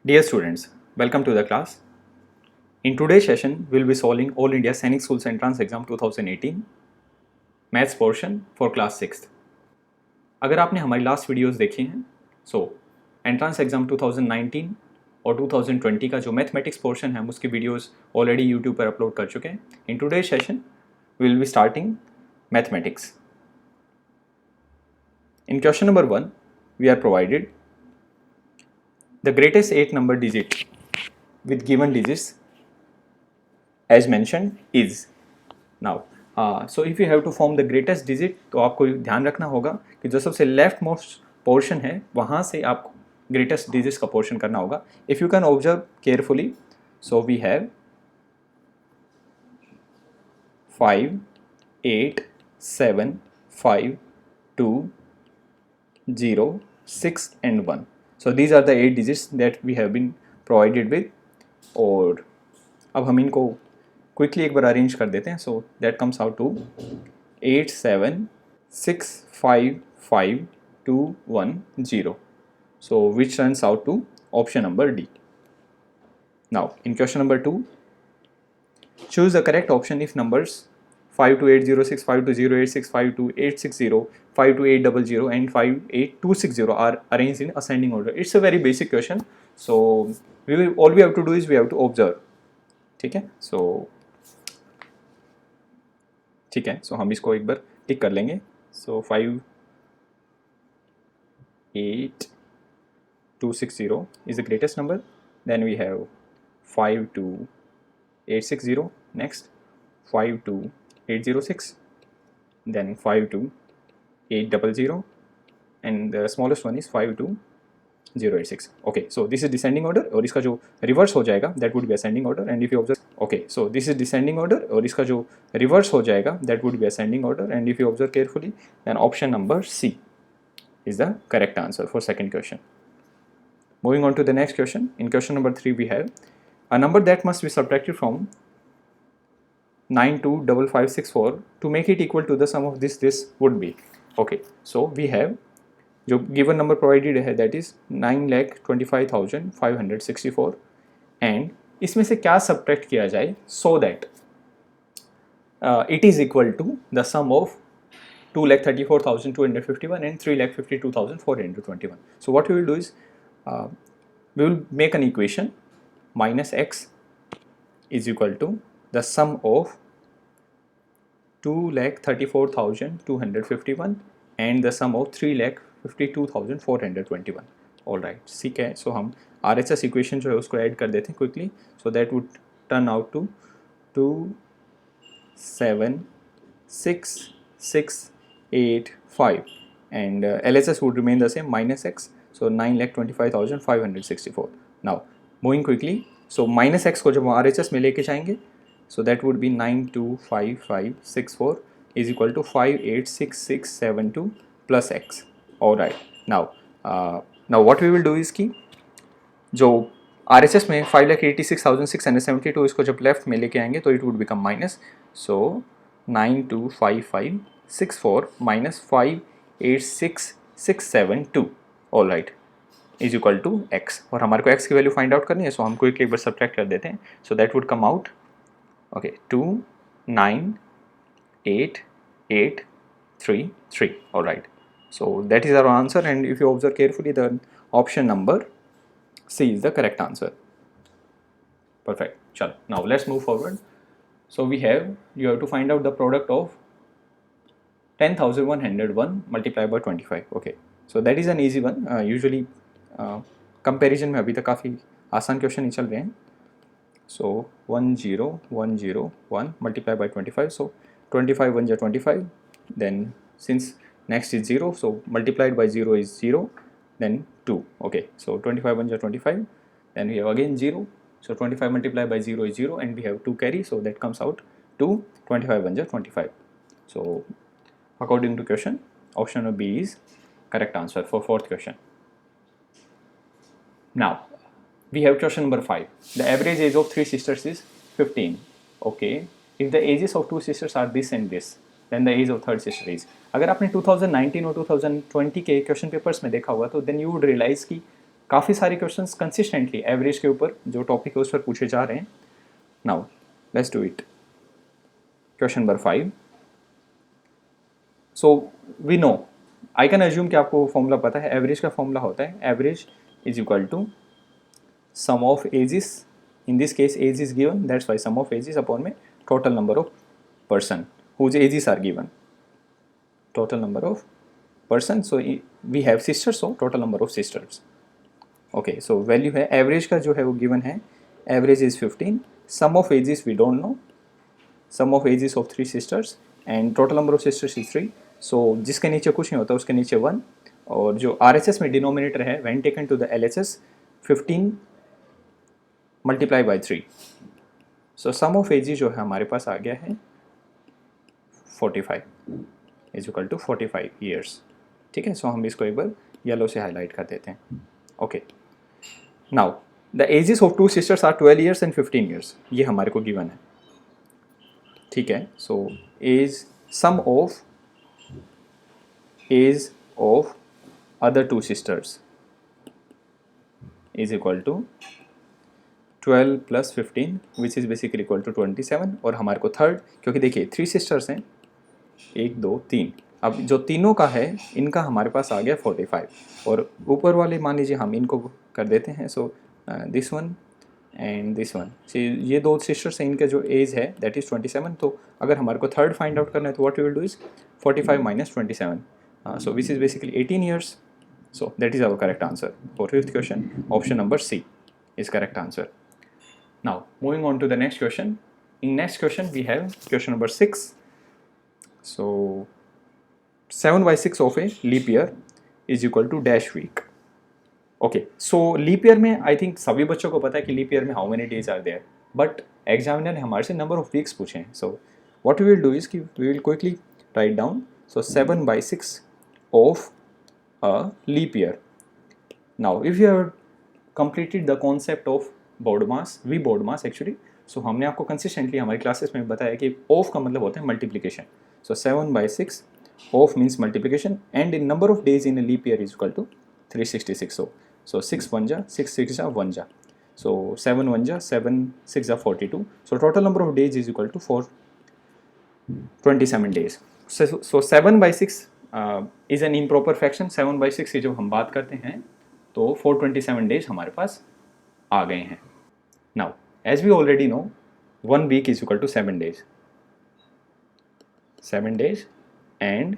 Dear students, welcome to the class. In today's session, we'll be solving All India Sainik Schools Entrance Exam 2018 Maths portion for class 6th. अगर आपने हमारी last videos देखी हैं, सो entrance exam 2019 और 2020 का जो mathematics portion है हम उसकी वीडियोस ऑलरेडी यूट्यूब पर अपलोड कर चुके हैं. In today's session we will be starting mathematics. In question number 1, we are provided the greatest 8 number digit with given digits as mentioned is. Now, so if you have to form the greatest digit, तो आपको ध्यान रखना होगा कि जो सबसे left most portion है वहाँ से आपको ग्रेटेस्ट डिजिट्स का पोर्शन करना होगा. If you can observe carefully, so we have 5, 8, 7, 5, 2, 0, 6 and 1. So these are the 8 digits that we have been provided with. और अब हम इनको क्विकली एक बार अरेंज कर देते हैं. So that comes out to 8, 7, 6, 5, 5, 2, 1, 0. So which turns out to option number D. Now in question number 2, choose the correct option if numbers 52806, 52086, 52860, 52800 and 58260 are arranged in ascending order. It's a very basic question. So all we have to do is we have to observe. ठीक है, ठीक है, सो हम इसको एक बार टिक कर लेंगे. सो 58260 is the greatest number. Then we have 52860, next 52806, then 52800 and the smallest one is 52086. Okay, so this is descending order और इसका जो रिवर्स हो जाएगा that would be ascending order. And if you observe, okay, so this is descending order और इसका जो reverse हो जाएगा that would be ascending order. And if you observe carefully, then option number C is the correct answer for second question. Moving on to the next question. In question number 3, we have a number that must be subtracted from 925564 to make it equal to the sum of this would be. Okay, so we have जो given number provided है that is 9,25,564 and इसमें से क्या subtract किया जाए so that it is equal to the sum of 2,34,251 and 3,52,421. So what we will do is we will make an equation minus x is equal to the sum of 2,34,251 and the sum of 3,52,421. All right, ठीक है. सो हम RHS equation जो है उसको add कर देते हैं quickly. So that would turn out to 276,685 and LHS would remain the same minus x. So 9,25,564. Now moving quickly, so minus x को जब हम RHS में लेके जाएंगे, so that would be 925564 is equal to 586672 plus x. All right. Now what we will do is कि जो RHS में 5,86,672 इसको जब लेफ्ट में लेके आएंगे तो it would become minus. So 925564 minus 586672 all right is equal to x. और हमारे को x की वैल्यू फाइंड आउट करनी है. सो हम क्विकली एक बार सब्ट्रैक्ट कर देते हैं. So that would come out, okay, 29883 all right. So that is our answer. And if you observe carefully the option number C is the correct answer. Perfect. चलो, now let's move forward. So we have, you have to find out the product of 10,101 multiplied by 25. Okay. So that is an easy one. Usually comparison में अभी तक काफ़ी आसान question ही चल रहे हैं. So 10101 multiplied by 25. So 25 1 is 25. Then since next is 0, so multiplied by 0 is 0. Then 2. Okay. So 25 1 is 25. Then we have again 0. So 25 multiplied by 0 is 0 and we have 2 carry. So that comes out to 25 1 is 25. So according to question, option B is correct answer for fourth question. Now we have question number 5. The average age of 3 sisters is 15. Okay, if the ages of 2 sisters are this and this, then the age of third sister is. अगर आपने 2019 और 2020 के question papers में देखा होगा तो then you would realize कि काफ़ी सारे क्वेश्चंस कंसिस्टेंटली एवरेज के ऊपर जो टॉपिक है उस पर पूछे जा रहे हैं. Now let's do it. Question number 5. So we know, I can assume कि आपको फॉर्मूला पता है. एवरेज का फॉर्मूला होता है average is equal to sum of ages. In this case age is given, that's why sum of ages upon में total number of person whose ages are given, total number of person. So we have sisters, so total number of sisters. Okay, so value है average का जो है वो given है, average is 15. sum of ages we don't know, sum of ages of 3 sisters and total number of sisters is 3. so जिसके नीचे कुछ नहीं होता उसके नीचे 1, और जो RHS में डिनोमिनेटर है when taken to the LHS 15 multiply by 3. So sum of age जो है हमारे पास आ गया है 45 इज इक्वल टू 45 ईयर्स. ठीक है, सो हम इसको एक बार येलो से हाईलाइट कर देते हैं. Okay, now the ages of 2 sisters are 12 years and 15 years. ये हमारे को गिवन है. ठीक है, so age sum of age of other 2 sisters is equal to 12 plus 15 which is basically equal to 27. और हमारे को थर्ड, क्योंकि देखिए 3 सिस्टर्स हैं, 1 2 3, अब जो तीनों का है इनका हमारे पास आ गया 45, और ऊपर वाले मान लीजिए हम इनको कर देते हैं. So this one and this one, ये 2 सिस्टर्स हैं, इनका जो एज है दैट इज़ 27. तो अगर हमारे को थर्ड फाइंड आउट करना है तो what we will do is 45 minus 27, so which is basically 18 years. So that is our correct answer for 5th question. Option number C is correct answer. Now moving on to the next question. In next question we have question number 6. So 7/6 of a leap year is equal to dash week. Okay, so leap year में I think सभी बच्चों को पता है कि leap year में how many days are there, but examiner ने हमारे से number of weeks पूछे हैं. So what we will do is कि we will quickly write down. So 7/6 of a leap year. Now if you have completed the concept of BODMAS, VBODMAS actually, so हमने आपको consistently हमारी classes में बताया कि of का मतलब होता है multiplication. So 7/6 of means multiplication and in number of days in a leap year is equal to 366. So 6 1 जा 6 6 जा 1 जा, सो 7 1 जा 7 6 जा 42. So total number of days is equal to 427 days. So 7/6 is an improper fraction. 7/6 की जब हम बात करते हैं तो 427 डेज हमारे पास आ गए हैं. Now as we already know 1 week is equal to 7 days, 7 days, and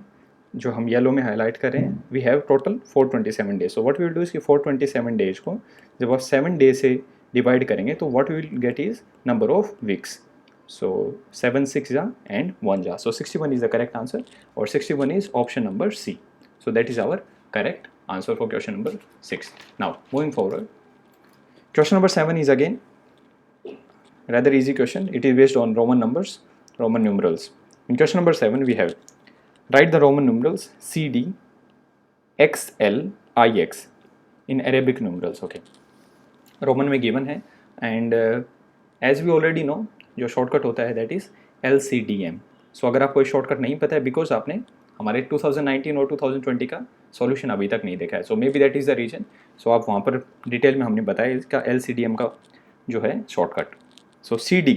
जो हम येलो में हाईलाइट कर रहे हैं we have total 427 days. So what we will do is कि 427 डेज को जब आप 7 डेज से डिवाइड करेंगे तो what we will get is number of weeks. So 7 6 जा एंड 1 जा, so 61 is the correct answer, और 61 is option number C. So that is our correct answer for question number 6. Now moving forward, question number 7 is again rather easy question. It is based on Roman numbers, Roman numerals. In question number 7 we have write the Roman numerals CD, XL, IX in Arabic numerals. Okay, Roman में given है, and as we already know जो shortcut होता है that is LCDM. So अगर आपको ये shortcut नहीं पता है because आपने हमारे 2019 और 2020 का सॉल्यूशन अभी तक नहीं देखा है, so may be that is the reason. So आप वहाँ पर डिटेल में हमने बताया इसका LCDM का जो है shortcut. So CD,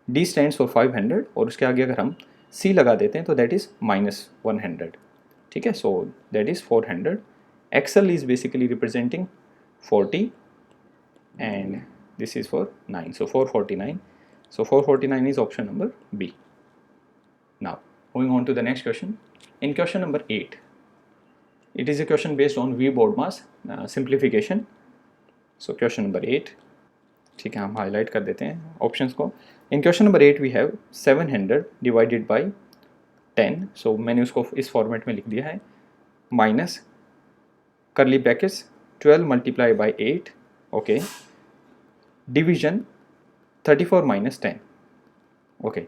D stands for 500, और उसके आगे अगर हम C लगा देते हैं तो दैट इज़ -100. ठीक है, सो that is 400. XL is basically representing 40 and this is for 9, so 449. So 449 is option number B. Now moving on to the next question. In question number 8, it is a question based on V board mass simplification. So question number 8, ठीक है, हम highlight कर देते हैं options को. In question number 8 we have 700 divided by 10. So मैंने उसको इस फॉर्मेट में लिख दिया है, माइनस करली brackets 12 multiply by 8. Okay, division 34 minus 10. Okay,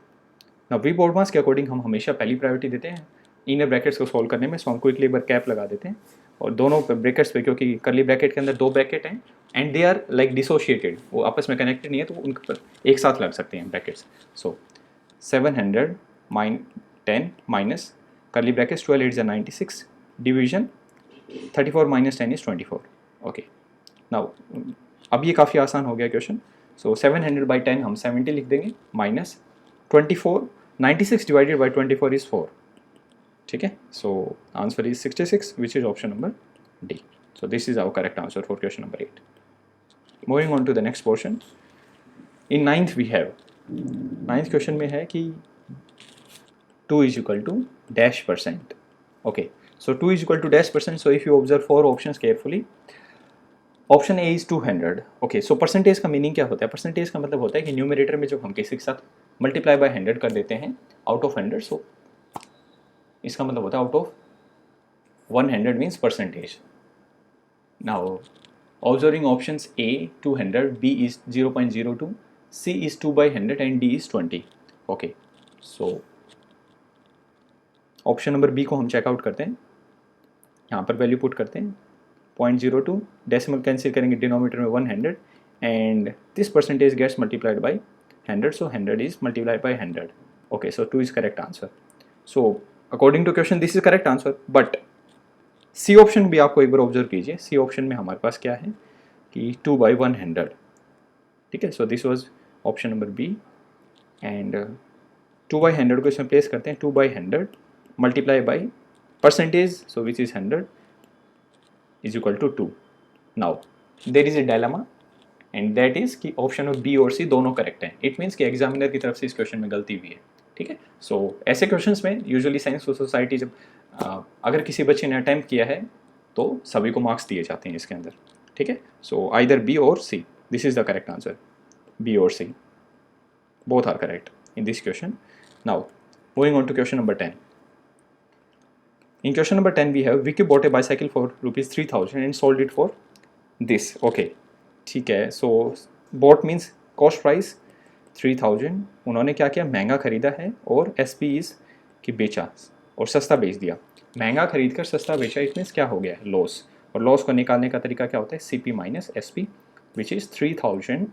ना वी बोर्ड मास के अकॉर्डिंग हम हमेशा पहली प्रायोरिटी देते हैं इनर ब्रैकेट्स को सॉल्व करने में. सो हम क्विकली एक बार कैप लगा देते हैं, और दोनों ब्रैकेट्स पे, क्योंकि करली ब्रैकेट के अंदर 2 ब्रैकेट हैं and they are like dissociated, वो आपस में कनेक्टेड नहीं है, तो उन पर एक साथ लग सकते हैं ब्रैकेट्स. सो 700 10 माइनस करली brackets 12 8 96 division 34 minus 10 is 24. Okay, now अब ये काफ़ी आसान हो गया क्वेश्चन. सो 700/10 हम 70 लिख देंगे, माइनस 24, 96 डिवाइडेड बाई 24 इज़ 4. ठीक है, so answer is 66, which is option number D. So this is our correct answer for question number 8. Moving on to the next portion. In ninth we have, ninth question में है कि 2 is equal to dash percent. Okay, so 2 is equal to dash percent. So if you observe 4 options carefully, option A is 200. Okay, so percentage का meaning क्या होता है? Percentage का मतलब होता है कि न्यूमरेटर में जब हम किसी के साथ मल्टीप्लाई बाय 100 कर देते हैं आउट ऑफ 100, सो इसका मतलब होता है out of 100 means percentage. Now observing options A 200, B is 0.02, C is 2/100 and D is 20. Okay, so option number B को हम चेकआउट करते हैं. यहाँ पर वैल्यू पुट करते हैं 0.02, डेसिमल कैंसिल करेंगे डिनोमिनेटर में 100 and this percentage gets multiplied by 100, so 100 is multiplied by 100. Okay, so 2 is correct answer. So according to question this is correct answer, but C option भी आपको एक बार observe कीजिए. C option में हमारे पास क्या है कि 2/100. ठीक है, so this was option number B and 2/100 को इसमें प्लेस करते हैं. 2/100 multiply by percentage, so which is 100 is equal to 2. Now there is a dilemma and that is कि ऑप्शन ऑफ बी और सी दोनों करेक्ट हैं. इट मीन्स कि examiner की तरफ से इस क्वेश्चन में गलती हुई है. ठीक है, सो ऐसे क्वेश्चंस में यूजुअली साइंस और सोसाइटी जब अगर किसी बच्चे ने अटैम्प्ट किया है तो सभी को मार्क्स दिए जाते हैं इसके अंदर. ठीक है, सो आइदर बी और C, this is the correct answer. B और C both are correct in this question. Now moving on to question number 10. In question number 10 we have Vicky bought a bicycle for rupees 3000 and sold it for this. Okay, ठीक है, so bought means cost price 3000. उन्होंने क्या किया, महंगा खरीदा है, और SP is कि बेचा और सस्ता बेच दिया. महंगा खरीद कर सस्ता बेचा, इट मीन्स क्या हो गया, लॉस. और लॉस को निकालने का तरीका क्या होता है, CP minus SP, which is 3000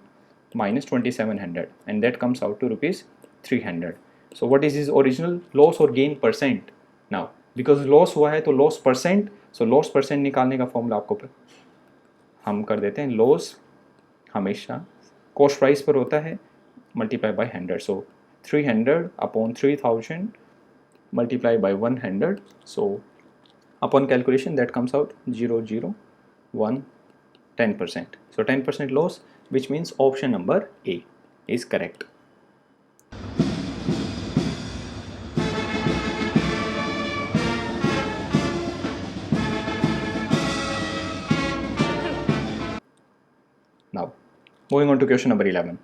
minus 2700 and that comes out to rupees 300. So what is his original loss or gain percent? Now because loss हुआ है तो loss percent, so loss percent निकालने का फॉर्मूला आपको हम कर देते हैं. loss हमेशा cost price पर होता है multiply by 100, so 300 upon 3000 multiply by 100, so upon calculation that comes out 0.001 10%. So 10% loss, which means option number A is correct. Now moving on to question number 11.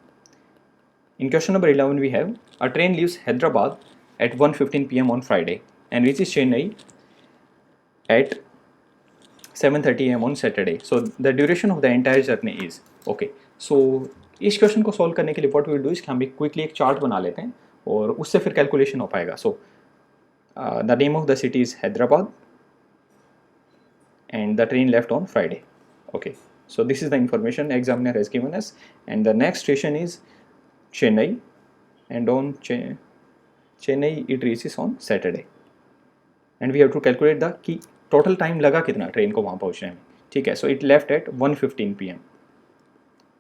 In question number 11 we have a train leaves Hyderabad at 1:15 PM on Friday and reaches Chennai at 7:30 AM on Saturday. So the duration of the entire journey is. Okay, so इस question को solve करने के लिए what we will do is कि हम एक quickly एक chart बना लेते हैं और उससे फिर कैलकुलेशन हो पाएगा. So the name of the city is Hyderabad and the train left on Friday. Okay, so this is the information examiner has given us, and the next station is Chennai, and on Chennai it reaches on Saturday, and we have to calculate the कि total time लगा कितना train को वहाँ पहुँचने में. ठीक है, so it left eight 1:15 PM.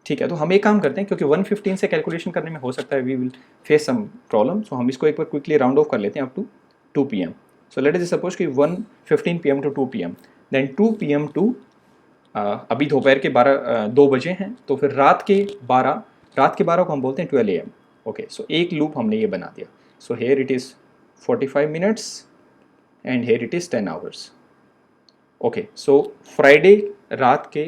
ठीक है, तो हम एक काम करते हैं, क्योंकि 1:15 से कैलकुलेशन करने में हो सकता है we will face some problem, so हम इसको एक बार क्विकली राउंड ऑफ कर लेते हैं up to 2 PM. So let us suppose कि 1:15 PM to 2 PM, then 2 PM to अभी दोपहर के 2 बजे हैं, तो फिर रात के 12 को हम बोलते हैं 12 AM. ओके, सो एक लूप हमने ये बना दिया. So here it is 45 minutes and here it is 10 hours. Okay, so Friday रात के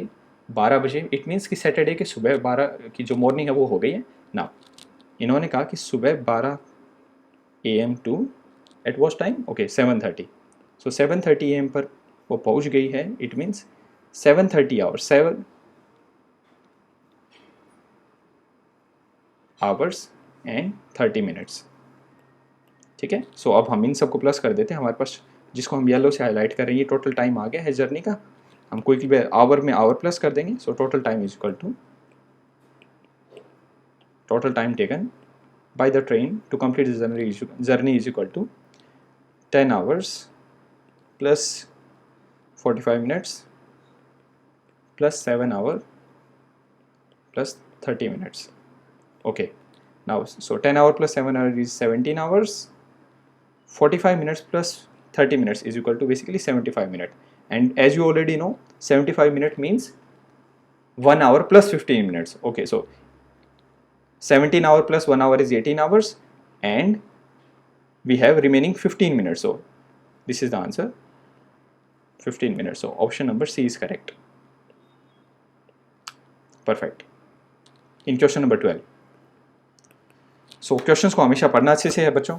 12 बजे, इट मीन्स कि सैटरडे के सुबह 12 की जो मॉर्निंग है वो हो गई है ना. इन्होंने कहा कि सुबह 12 AM to eight watch time, okay 7:30. So 7:30 AM पर वो पहुंच गई है, it means 7:30 hours, 7 hours and 30 minutes. ठीक है, सो अब हम इन सबको प्लस कर देते हैं. हमारे पास जिसको हम येलो से हाईलाइट कर रहे हैं, ये टोटल टाइम आ गया है जर्नी का. हम कोई भी आवर में आवर प्लस कर देंगे. So total time is equal to total time taken by the train to complete the journey is equal to 10 hours plus 45 minutes plus 7 hour plus 30 minutes. Okay, now so 10 hour plus 7 hour is 17 hours. 45 minutes plus 30 minutes is equal to basically 75 minutes. And as you already know, 75 minutes means 1 hour plus 15 minutes. Okay, so 17 hour plus 1 hour is 18 hours, and we have remaining 15 minutes. So this is the answer, 15 minutes. So option number C is correct. Perfect. In question number 12. So questions को हमेशा पढ़ना अच्छे से है बच्चों.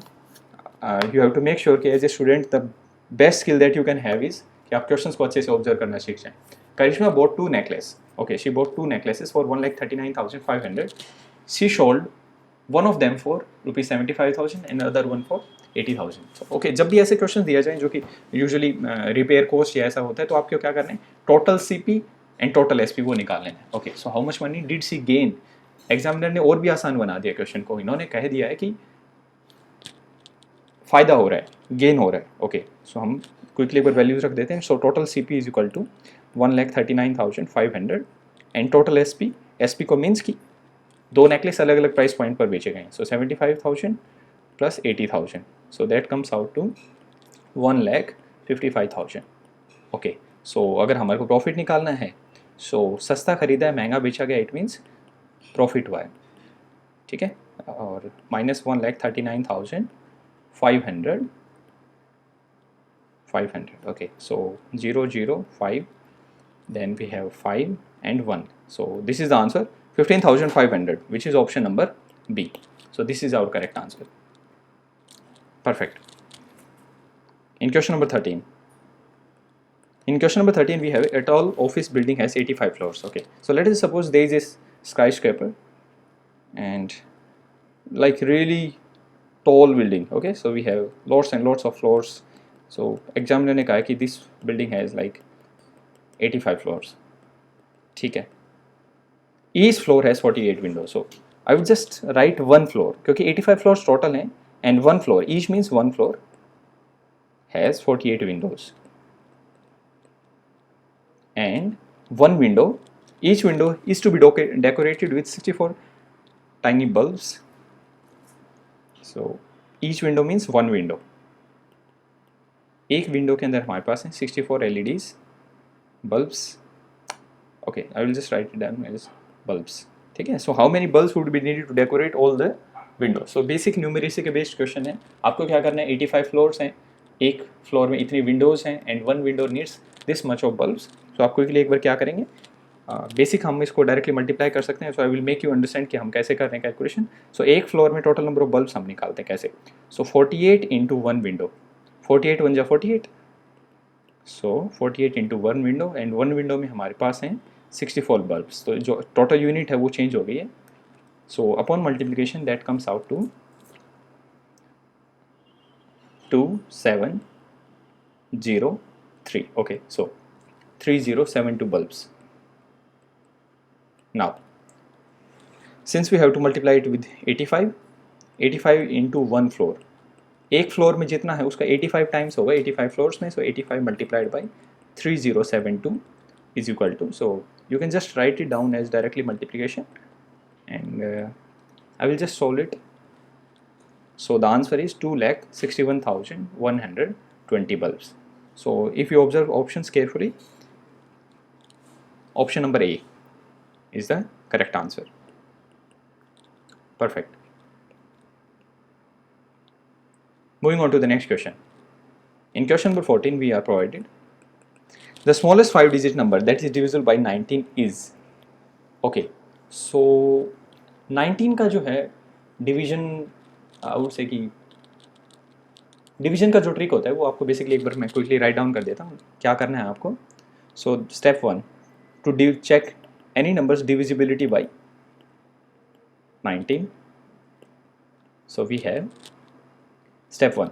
You have to make sure कि as a student the best skill that you can have is कि आप क्वेश्चंस को अच्छे से ऑब्जर्व करना सीख जाएं. करिश्मा bought 2 necklaces. Okay, she bought 2 necklaces for 1,39,500. She sold one of them for ₹75,000 and other one for 80,000. So, okay, जब भी ऐसे क्वेश्चन दिया जाए जो कि यूजुअली रिपेयर कॉस्ट या ऐसा होता है, तो आपको क्या करना है, total CP and total SP वो निकाल लेना है. Okay, so how much money did she gain. Examiner ने और भी आसान बना दिया क्वेश्चन को. इन्होंने कह दिया है कि फ़ायदा हो रहा है, गेन हो रहा है. ओके, सो हम क्विकली एक बार वैल्यूज रख देते हैं. So total CP is equal to 1,39,500 and total SP. SP को मीन्स कि 2 नेकलेस अलग अलग प्राइस पॉइंट पर बेचे गए. So 75,000 plus 80,000. So that comes out to 1,55,000. Okay, so अगर हमारे को प्रॉफिट निकालना है, सो सस्ता खरीदा है महंगा बेचा गया, इट मीन्स प्रॉफिट हुआ है. ठीक है, और minus 1,39,500. Okay, so 0 0 5, then we have 5 and 1. So this is the answer, 15,500, which is option number B. So this is our correct answer. Perfect. In question number 13. In question number 13, we have a tall office building has 85 floors. Okay, so let us suppose there is this skyscraper and like really tall building. Okay, so we have lots and lots of floors. So examiner ने कहा कि this building has like 85 floors. ठीक है, each floor has 48 windows. So I will just write one floor क्योंकि 85 floors total हैं, and one floor, each means one floor has 48 windows, and one window, each window is to be decorated with 64 tiny bulbs. So each window means one window. एक window के अंदर हमारे पास है 64 LEDs bulbs. Okay, I will just write it down as bulbs. ठीक है, so how many bulbs would be needed to decorate all the window. So basic numeracy के based question है. आपको क्या करना है, 85 फ्लोर्स हैं, एक फ्लोर में इतनी विंडोज़ हैं, and one window needs this much of bulbs. So आपको के लिए एक बार क्या करेंगे, बेसिक हम इसको डायरेक्टली मल्टीप्लाई कर सकते हैं. So I will make you understand कि हम कैसे कर रहे हैं कैलकुलेशन. सो एक फ्लोर में टोटल नंबर ऑफ बल्ब्स हम निकालते हैं कैसे. सो 48 इंटू वन विंडो, 48 1 जा 48. सो 48 into one window, and one window में हमारे पास हैं 64 बल्ब्स. तो जो टोटल यूनिट है वो चेंज हो गई है. So upon multiplication that comes out to 2703. Okay, so 3072 bulbs. Now since we have to multiply it with 85 into one floor, एक फ्लोर में जितना है उसका 85 टाइम्स होगा 85 फ्लोर्स में. So 85 multiplied by 3072 is equal to, so you can just write it down as directly multiplication, and I will just solve it. So the answer is 2,61,120 bulbs. So if you observe options carefully, option number A is the correct answer. Perfect. Moving on to the next question. In question number 14, we are provided the smallest 5-digit number that is divisible by 19 is. Okay, so 19 का जो है division, I would say कि division का जो trick होता है वो आपको बेसिकली एक बार मैं क्विकली राइट डाउन कर देता हूँ. क्या करना है आपको. So step 1, to check any numbers divisibility by 19. So we have step 1.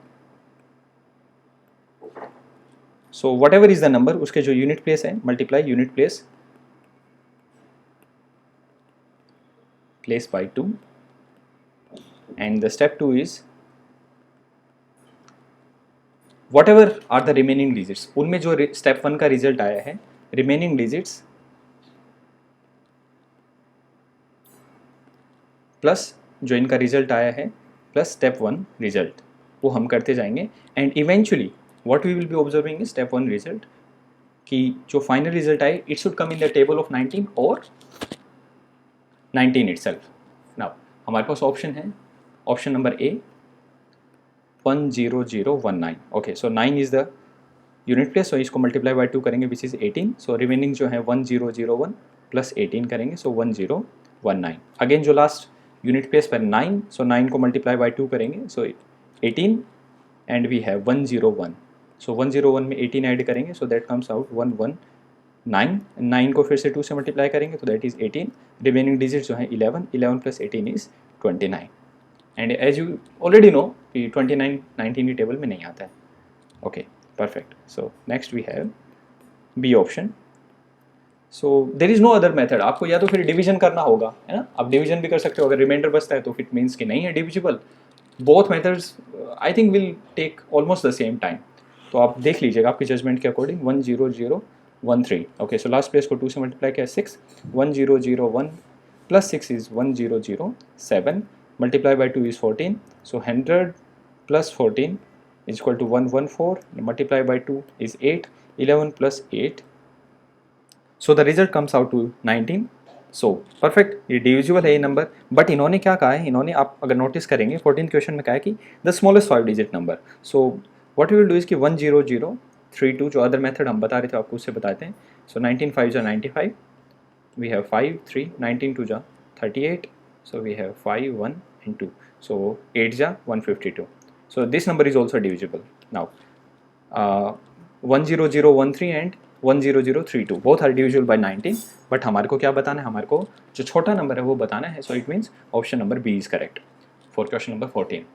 So whatever is the number, उसके जो यूनिट प्लेस है, multiply unit place by 2, and the step 2 is whatever are the remaining digits. उनमें जो step 1 का result आया है, remaining digits plus जो इनका रिजल्ट आया है प्लस स्टेप 1 रिजल्ट, वो हम करते जाएंगे and eventually what we will be observing is step 1 result कि जो फाइनल रिजल्ट आए it should come in the table of 19 और 19 itself. नाउ हमारे पास ऑप्शन है, option number A 10019. Okay, so 9 is the unit place, so इसको multiply by 2 करेंगे which is 18. So remaining जो है 1001 प्लस 18 करेंगे, सो 1019. अगेन जो लास्ट यूनिट प्लेस पर 9, सो 9 को मल्टीप्लाई बाय 2 करेंगे, सो 18 एंड वी हैव 101. सो 101 में 18 ऐड करेंगे, सो दैट कम्स आउट 119. 9 को फिर से 2 से मल्टीप्लाई करेंगे तो दैट इज़ 18. रिमेनिंग डिजिट जो है 11, 11 plus 18 is 29. And as you already know कि 29 19 की टेबल में नहीं आता है. Okay, perfect. So next we have B option. So there is no other method. आपको या तो फिर डिवीजन करना होगा, है ना. आप डिवीजन भी कर सकते हो, अगर रिमाइंडर बचता है तो इट मीन्स कि नहीं है divisible. Both methods I think will take almost the same time. तो आप देख लीजिएगा आपकी जजमेंट के according. 10013. Okay, so last place को 2 से मल्टीप्लाई किया 6. 1001 plus 6 is 1007. Multiply by 2 is 14. So 100 plus 14 is equal to 114. Multiply by 2 is 8. 11 plus 8. So the result comes out to 19. So perfect. ये डिविजिबल है ये नंबर. बट इन्होंने क्या कहा है, इन्होंने आप अगर नोटिस करेंगे 14 क्वेश्चन में कहा है कि the smallest 5 digit number. So what we will do is कि 10032 जो अदर मेथड हम बता रहे थे आपको उससे बताते हैं. सो 19 5 जा 95. We have 5 3. 19 2 जा 38. So we have 5 1 and 2. So 8 जा 152. So this number is also divisible. Now 10013 and 10032 both are divisible by 19. But हमारे को क्या बताना है, हमारे को जो छोटा नंबर है वो बताना है. So it means option number B is correct for question number 14.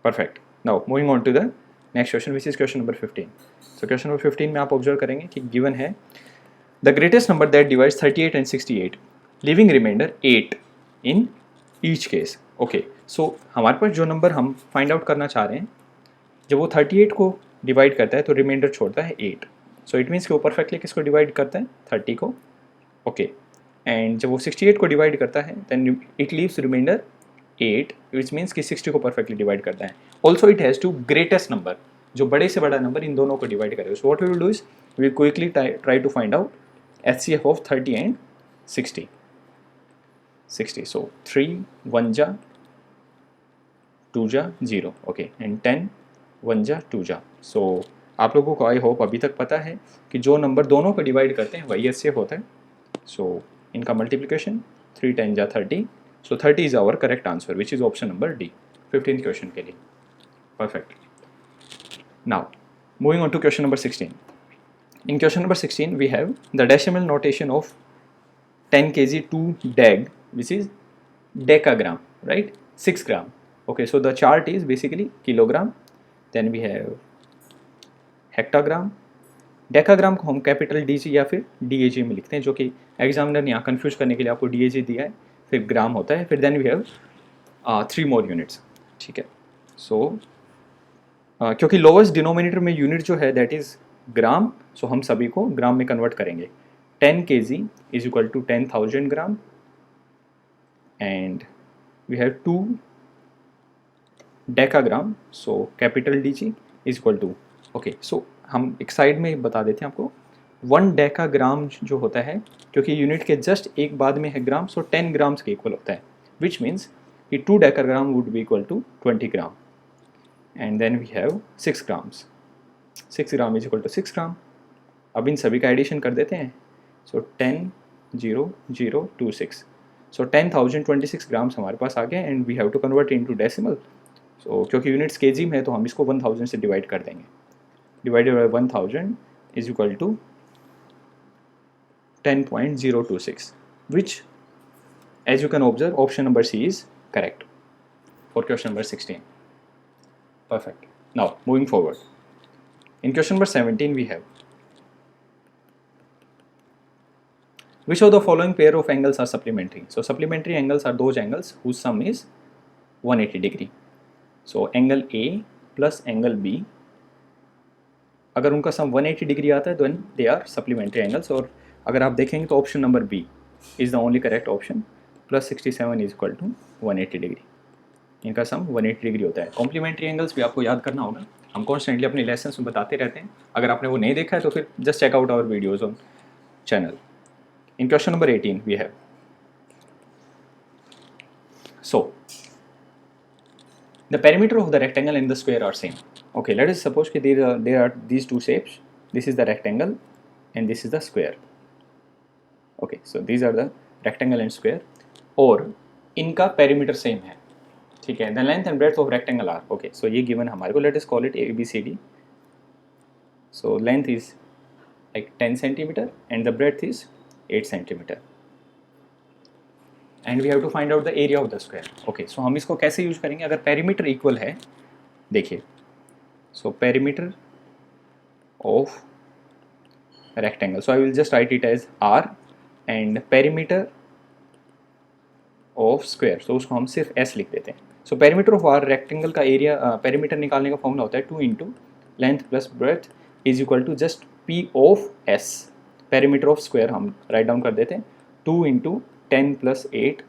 Perfect. Now moving on to the next question which is question number 15. So question number 15 में आप ऑब्जर्व करेंगे कि given है the greatest number that divides 38 and 68, leaving remainder 8 in each case. Okay, सो हमारे पास जो number हम find out करना चाह रहे हैं, जब वो 38 को डिवाइड करता है तो रिमाइंडर छोड़ता है 8. सो इट मीन्स कि वो परफेक्टली किसको डिवाइड करता है, 30 को. ओके, एंड जब वो 68 को डिवाइड करता है then it leaves remainder 8, which means कि 60 को परफेक्टली डिवाइड करता है. Also it has to greatest number, जो बड़े से बड़ा नंबर इन दोनों को डिवाइड करेगा. So what we will do is we quickly try to find out HCF of 30 and 60. So 3 1 जा 2 जा 0. ओके, एंड 10 1 जा 2 जा. सो आप लोगों को आई होप अभी तक पता है कि जो नंबर दोनों को डिवाइड करते हैं वही HCF होता है. सो इनका मल्टीप्लिकेशन 3 10 जा 30. So 30 is our correct answer which is option number D 15th question के लिए. Perfect. Now moving on to question number 16. In question number 16 we have the decimal notation of 10 kg to dag, which is decagram, right? 6 gram. Okay, so the chart is basically kilogram. Then we have hectogram. Decagram को हम capital DG या फिर DAG में लिखते हैं, जो कि examiner ने यहाँ कन्फ्यूज करने के लिए आपको DAG दिया है, फिर ग्राम होता है, फिर then we have 3 more units. ठीक है. सो क्योंकि लोवेस्ट डिनोमिनेटर में यूनिट जो है दैट इज़ ग्राम, सो हम सभी को ग्राम में कन्वर्ट करेंगे. 10 kg is equal to 10,000 gram and we have 2 decagram, so capital DG is equal to. Okay, so हम एक साइड में बता देते हैं आपको. 1 डेकाग्राम जो होता है, क्योंकि यूनिट के जस्ट एक बाद में है ग्राम, सो 10 ग्राम्स के इक्वल होता है, विच मीन्स कि 2 decagram would be equal to 20 gram. And then we have 6 grams. 6 gram is equal to 6 gram. अब इन सभी का एडिशन कर देते हैं. सो 10 0 0 2 6. सो 10,026 ग्राम्स हमारे पास आ गए and we have to convert into decimal. So क्योंकि यूनिट्स केजी में है तो हम इसको 1000 से डिवाइड कर देंगे. Divided by 1000 is equal to 10.026, which as you can observe option number C is correct for question number 16. Perfect. Now moving forward. In question number 17 we have, which of the following pair of angles are supplementary? So supplementary angles are those angles whose sum is 180 degree. So angle A plus angle B, अगर उनका सम 180 degree आता है then they are supplementary angles. और अगर आप देखेंगे तो option number B is the only correct option. Plus 67 is equal to 180 degree. इनका सम 180 डिग्री होता है। कॉम्प्लीमेंट्री एंगल्स भी आपको याद करना होगा, हम कॉन्स्टेंटली अपने लेसन में बताते रहते हैं। अगर आपने वो नहीं देखा है तो फिर just check out our videos on channel. In question number 18 we have, so the perimeter of the rectangle and the square are same. Okay, let us suppose कि there are these two shapes. This is the rectangle and this is the square. Okay, so these are the rectangle and square और इनका perimeter same है, ठीक है। The length and breadth of rectangle are okay. So ये given हमारे को, let us call it ABCD. So length is like 10 centimeter and the breadth is 8 centimeter. And we have to find out the area of the square. Okay, so हम इसको कैसे use करेंगे? अगर perimeter equal है, देखिए, so perimeter of rectangle, so I will just write it as R and perimeter of square, so उसको हम सिर्फ एस लिख देते हैं। So perimeter of R rectangle का एरिया, पेरीमीटर निकालने का फॉर्मूला होता है 2 into length plus breadth is equal to just P of S. Perimeter of square हम राइट डाउन कर देते हैं 2 into 10 plus 8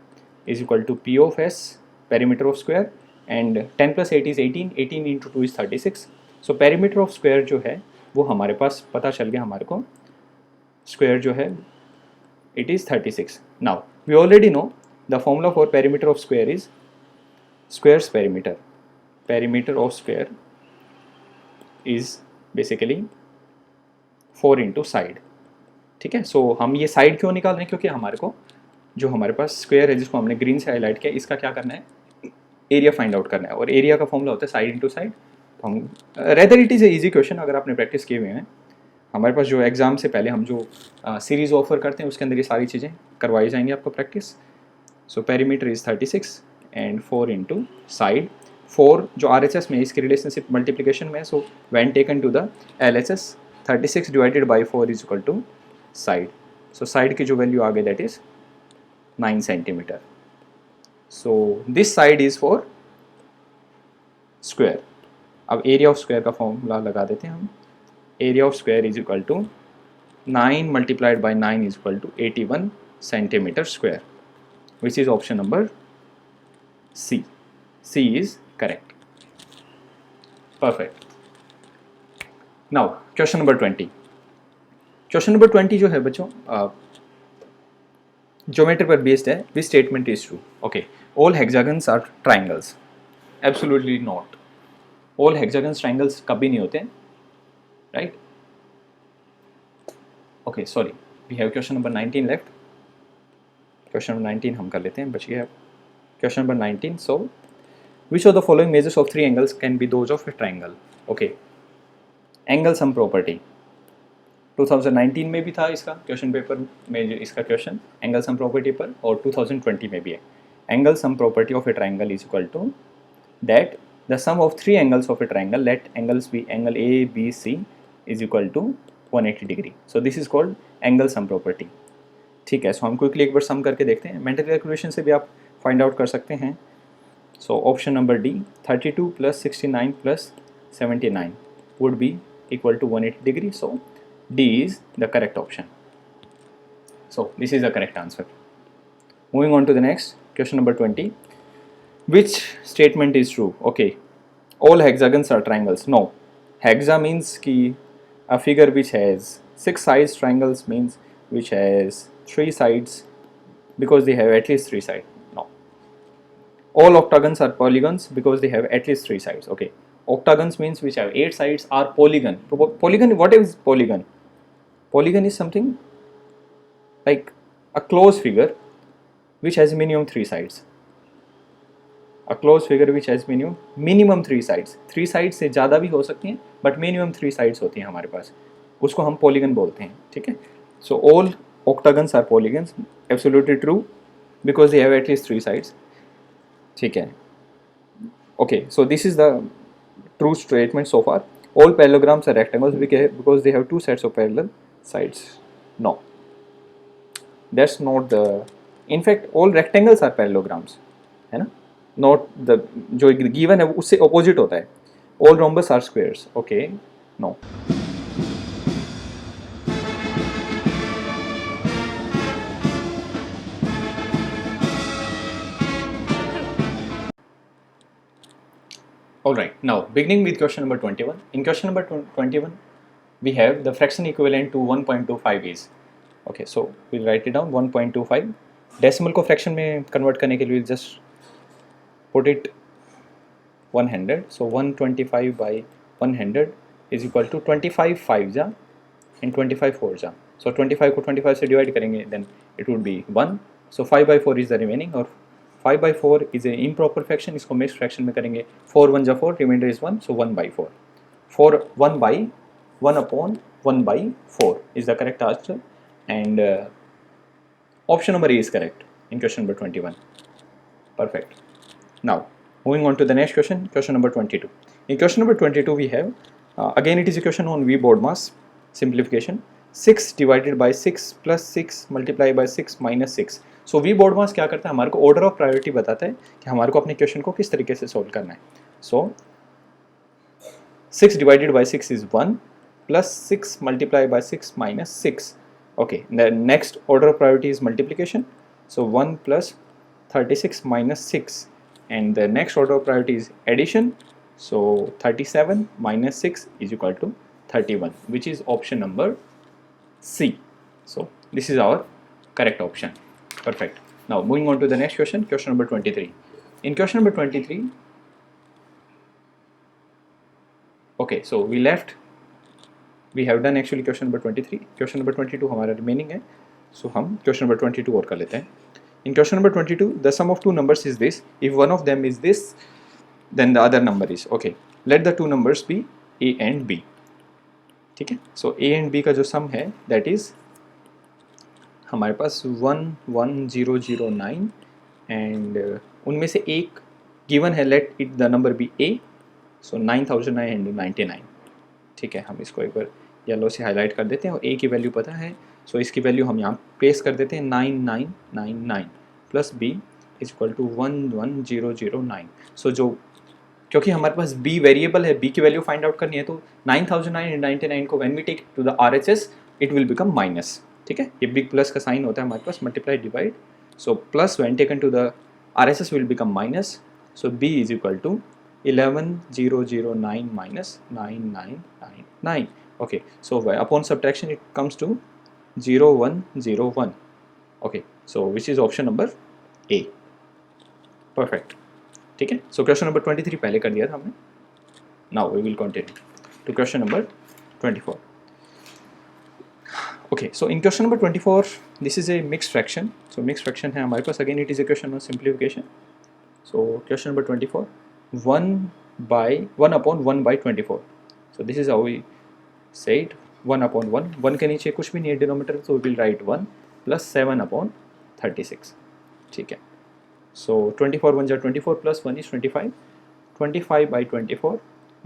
is equal to P of S, perimeter of square, and 10 plus 8 is 18, 18 into 2 is 36. So perimeter of square जो है वो हमारे पास पता चल गया हमारे को, square जो है it is 36. Now we already know the formula for perimeter of square is square's perimeter. Perimeter of square is basically 4 into side, ठीक है। सो हम ये साइड क्यों निकाल रहे हैं? क्योंकि हमारे को जो हमारे पास स्क्वायर है जिसको हमने ग्रीन से हाईलाइट किया, इसका क्या करना है? एरिया फाइंड आउट करना है, और एरिया का फॉर्मूला होता है साइड इनटू साइड। तो हम rather it is a easy question, अगर आपने प्रैक्टिस किए हुए हैं। हमारे पास जो एग्जाम से पहले हम जो सीरीज़ ऑफर करते हैं उसके अंदर ये सारी चीज़ें करवाई जाएंगी आपको practice. So perimeter is 36 and 4 into side. 4 जो RHS में इसकी रिलेशनशिप मल्टीप्लीकेशन में है, so when taken to the LHS 36 divided by 4 is equal to side. So side की जो वैल्यू आ गई that is 9 centimeter. So this side is for square. अब एरिया ऑफ स्क्वायर का फॉर्मूला लगा देते हैं हम। Area of square is equal to 9 multiplied by 9 is equal to 81 centimetre square, which is option number C. C is correct. Perfect. Now question number 20। Question number 20 जो है बच्चों geometry पर based है। This statement is true. Okay, all hexagons are triangles. Absolutely not. All hexagons triangles कभी नहीं होते, right? Okay, sorry, we have question number 19 left. Question number 19 हम कर लेते हैं, बच गया question number 19। So which of the following measures of 3 angles can be those of a triangle? Okay, angle sum property 2019 में भी था इसका क्वेश्चन पेपर में, इसका क्वेश्चन एंगल सम प्रॉपर्टी पर, और 2020 में भी है। Angle sum property of a triangle is equal to that the sum of 3 angles of a triangle, let angles be angle A B C is equal to 180 degree. So this is called angle sum property, ठीक है। सो हम quickly एक बार सम करके देखते हैं। Mental calculation से भी आप फाइंड आउट कर सकते हैं। So option number D 32 + 69 + 79 would be equal to 180 degree. So D is the correct option. So this is the correct answer. Moving on to the next question number 20. Which statement is true? Okay, all hexagons are triangles. No, hexa means ki a figure which has 6 sides. Triangles means which has 3 sides, because they have at least 3 sides. No, all octagons are polygons because they have at least 3 sides. Okay, octagons means which have 8 sides are polygon. Polygon, what is polygon? Polygon is something like a closed figure which has minimum 3 sides. A closed figure which has minimum 3 sides. 3 sides से ज़्यादा भी हो सकती हैं, but minimum 3 sides होती हैं हमारे पास, उसको हम polygon बोलते हैं, ठीक है। So all octagons are polygons, absolutely true, because they have at least 3 sides, ठीक है। Okay, so this is the true statement so far. All parallelograms are rectangles because they have 2 sets of parallel sides. No, that's not the, in fact all rectangles are parallelograms, है ना, not the जो given है उससे opposite होता है। all rhombus are squares. Okay, no. All right, now beginning with question number 21. In question number 21 we have the fraction equivalent to 1.25 is, okay, so we'll write it down 1.25. Decimal को fraction में convert करने के लिए just put it 100, so 125 by 100 is equal to 25 5 जा and 25 4 जा, so 25 को 25 से divide करेंगे then it would be 1, so 5 by 4 is the remaining, और 5 by 4 is a improper fraction, इसको मिक्स फ्रैक्शन में करेंगे 4 1 जा 4, reminder is 1, so 1 by 4, 4 1 by 1 upon 1 by 4 is the correct answer, and option number A is correct in question number 21. Perfect. Now moving on to the next question, question number 22. In question number 22 we have again it is a question on V BODMAS simplification. 6 divided by 6 plus 6 multiplied by 6 minus 6. So V BODMAS क्या करता है, हमारे को order of priority बताता है कि हमारे को अपने क्वेश्चन को किस तरीके से सोल्व करना है. So 6 divided by 6 is 1 plus 6 multiplied by 6 minus 6. Okay, the next order of priority is multiplication, so 1 plus 36 minus 6, and the next order of priority is addition, so 37 minus 6 is equal to 31, which is option number C. So this is our correct option. Perfect. Now moving on to the next question, question number 23. In question number 23, okay, so we have done actually question number 23. question number 22 हमारा remaining है, so हम question number 22 और कर लेते हैं. In question number 22, the sum of two numbers is this. If one of them is this, then the other number is, okay, let the two numbers be A and B. ठीक है, so A and B का जो sum है that is हमारे पास 11009 and उनमें से एक given है, let it the number be A, so 9999. ठीक है, हम इसको एक बार येलो से हाईलाइट कर देते हैं और A की वैल्यू पता है, सो इसकी वैल्यू हम यहाँ पेस्ट कर देते हैं 9999 plus B is equal to 11009. So जो क्योंकि हमारे पास B वेरिएबल है, B की वैल्यू फाइंड आउट करनी है, तो 9999 को when we take to the RHS it will become minus. ठीक है, ये बिग प्लस का साइन होता है हमारे पास, multiply divide, so plus when taken to the RHS will become minus, so B is equal to 11009 minus 9999. Okay, so upon subtraction it comes to 0101. Okay, so which is option number A. Perfect. ठीक है, so question number 23 पहले कर दिया था हमने. Now we will continue to question number 24. Okay, so in question number 24 this is a mixed fraction. So mixed fraction है हमारे पास, again it is a question of simplification. So question number 24, 1 upon 1 by 24. So this is how we say it, 1 upon 1. 1 के नीचे कुछ भी नहीं है denominator, so we will write 1 plus 7 upon 36. ठीक है, so 24 1 जा 24 plus 1 is 25. 25 by 24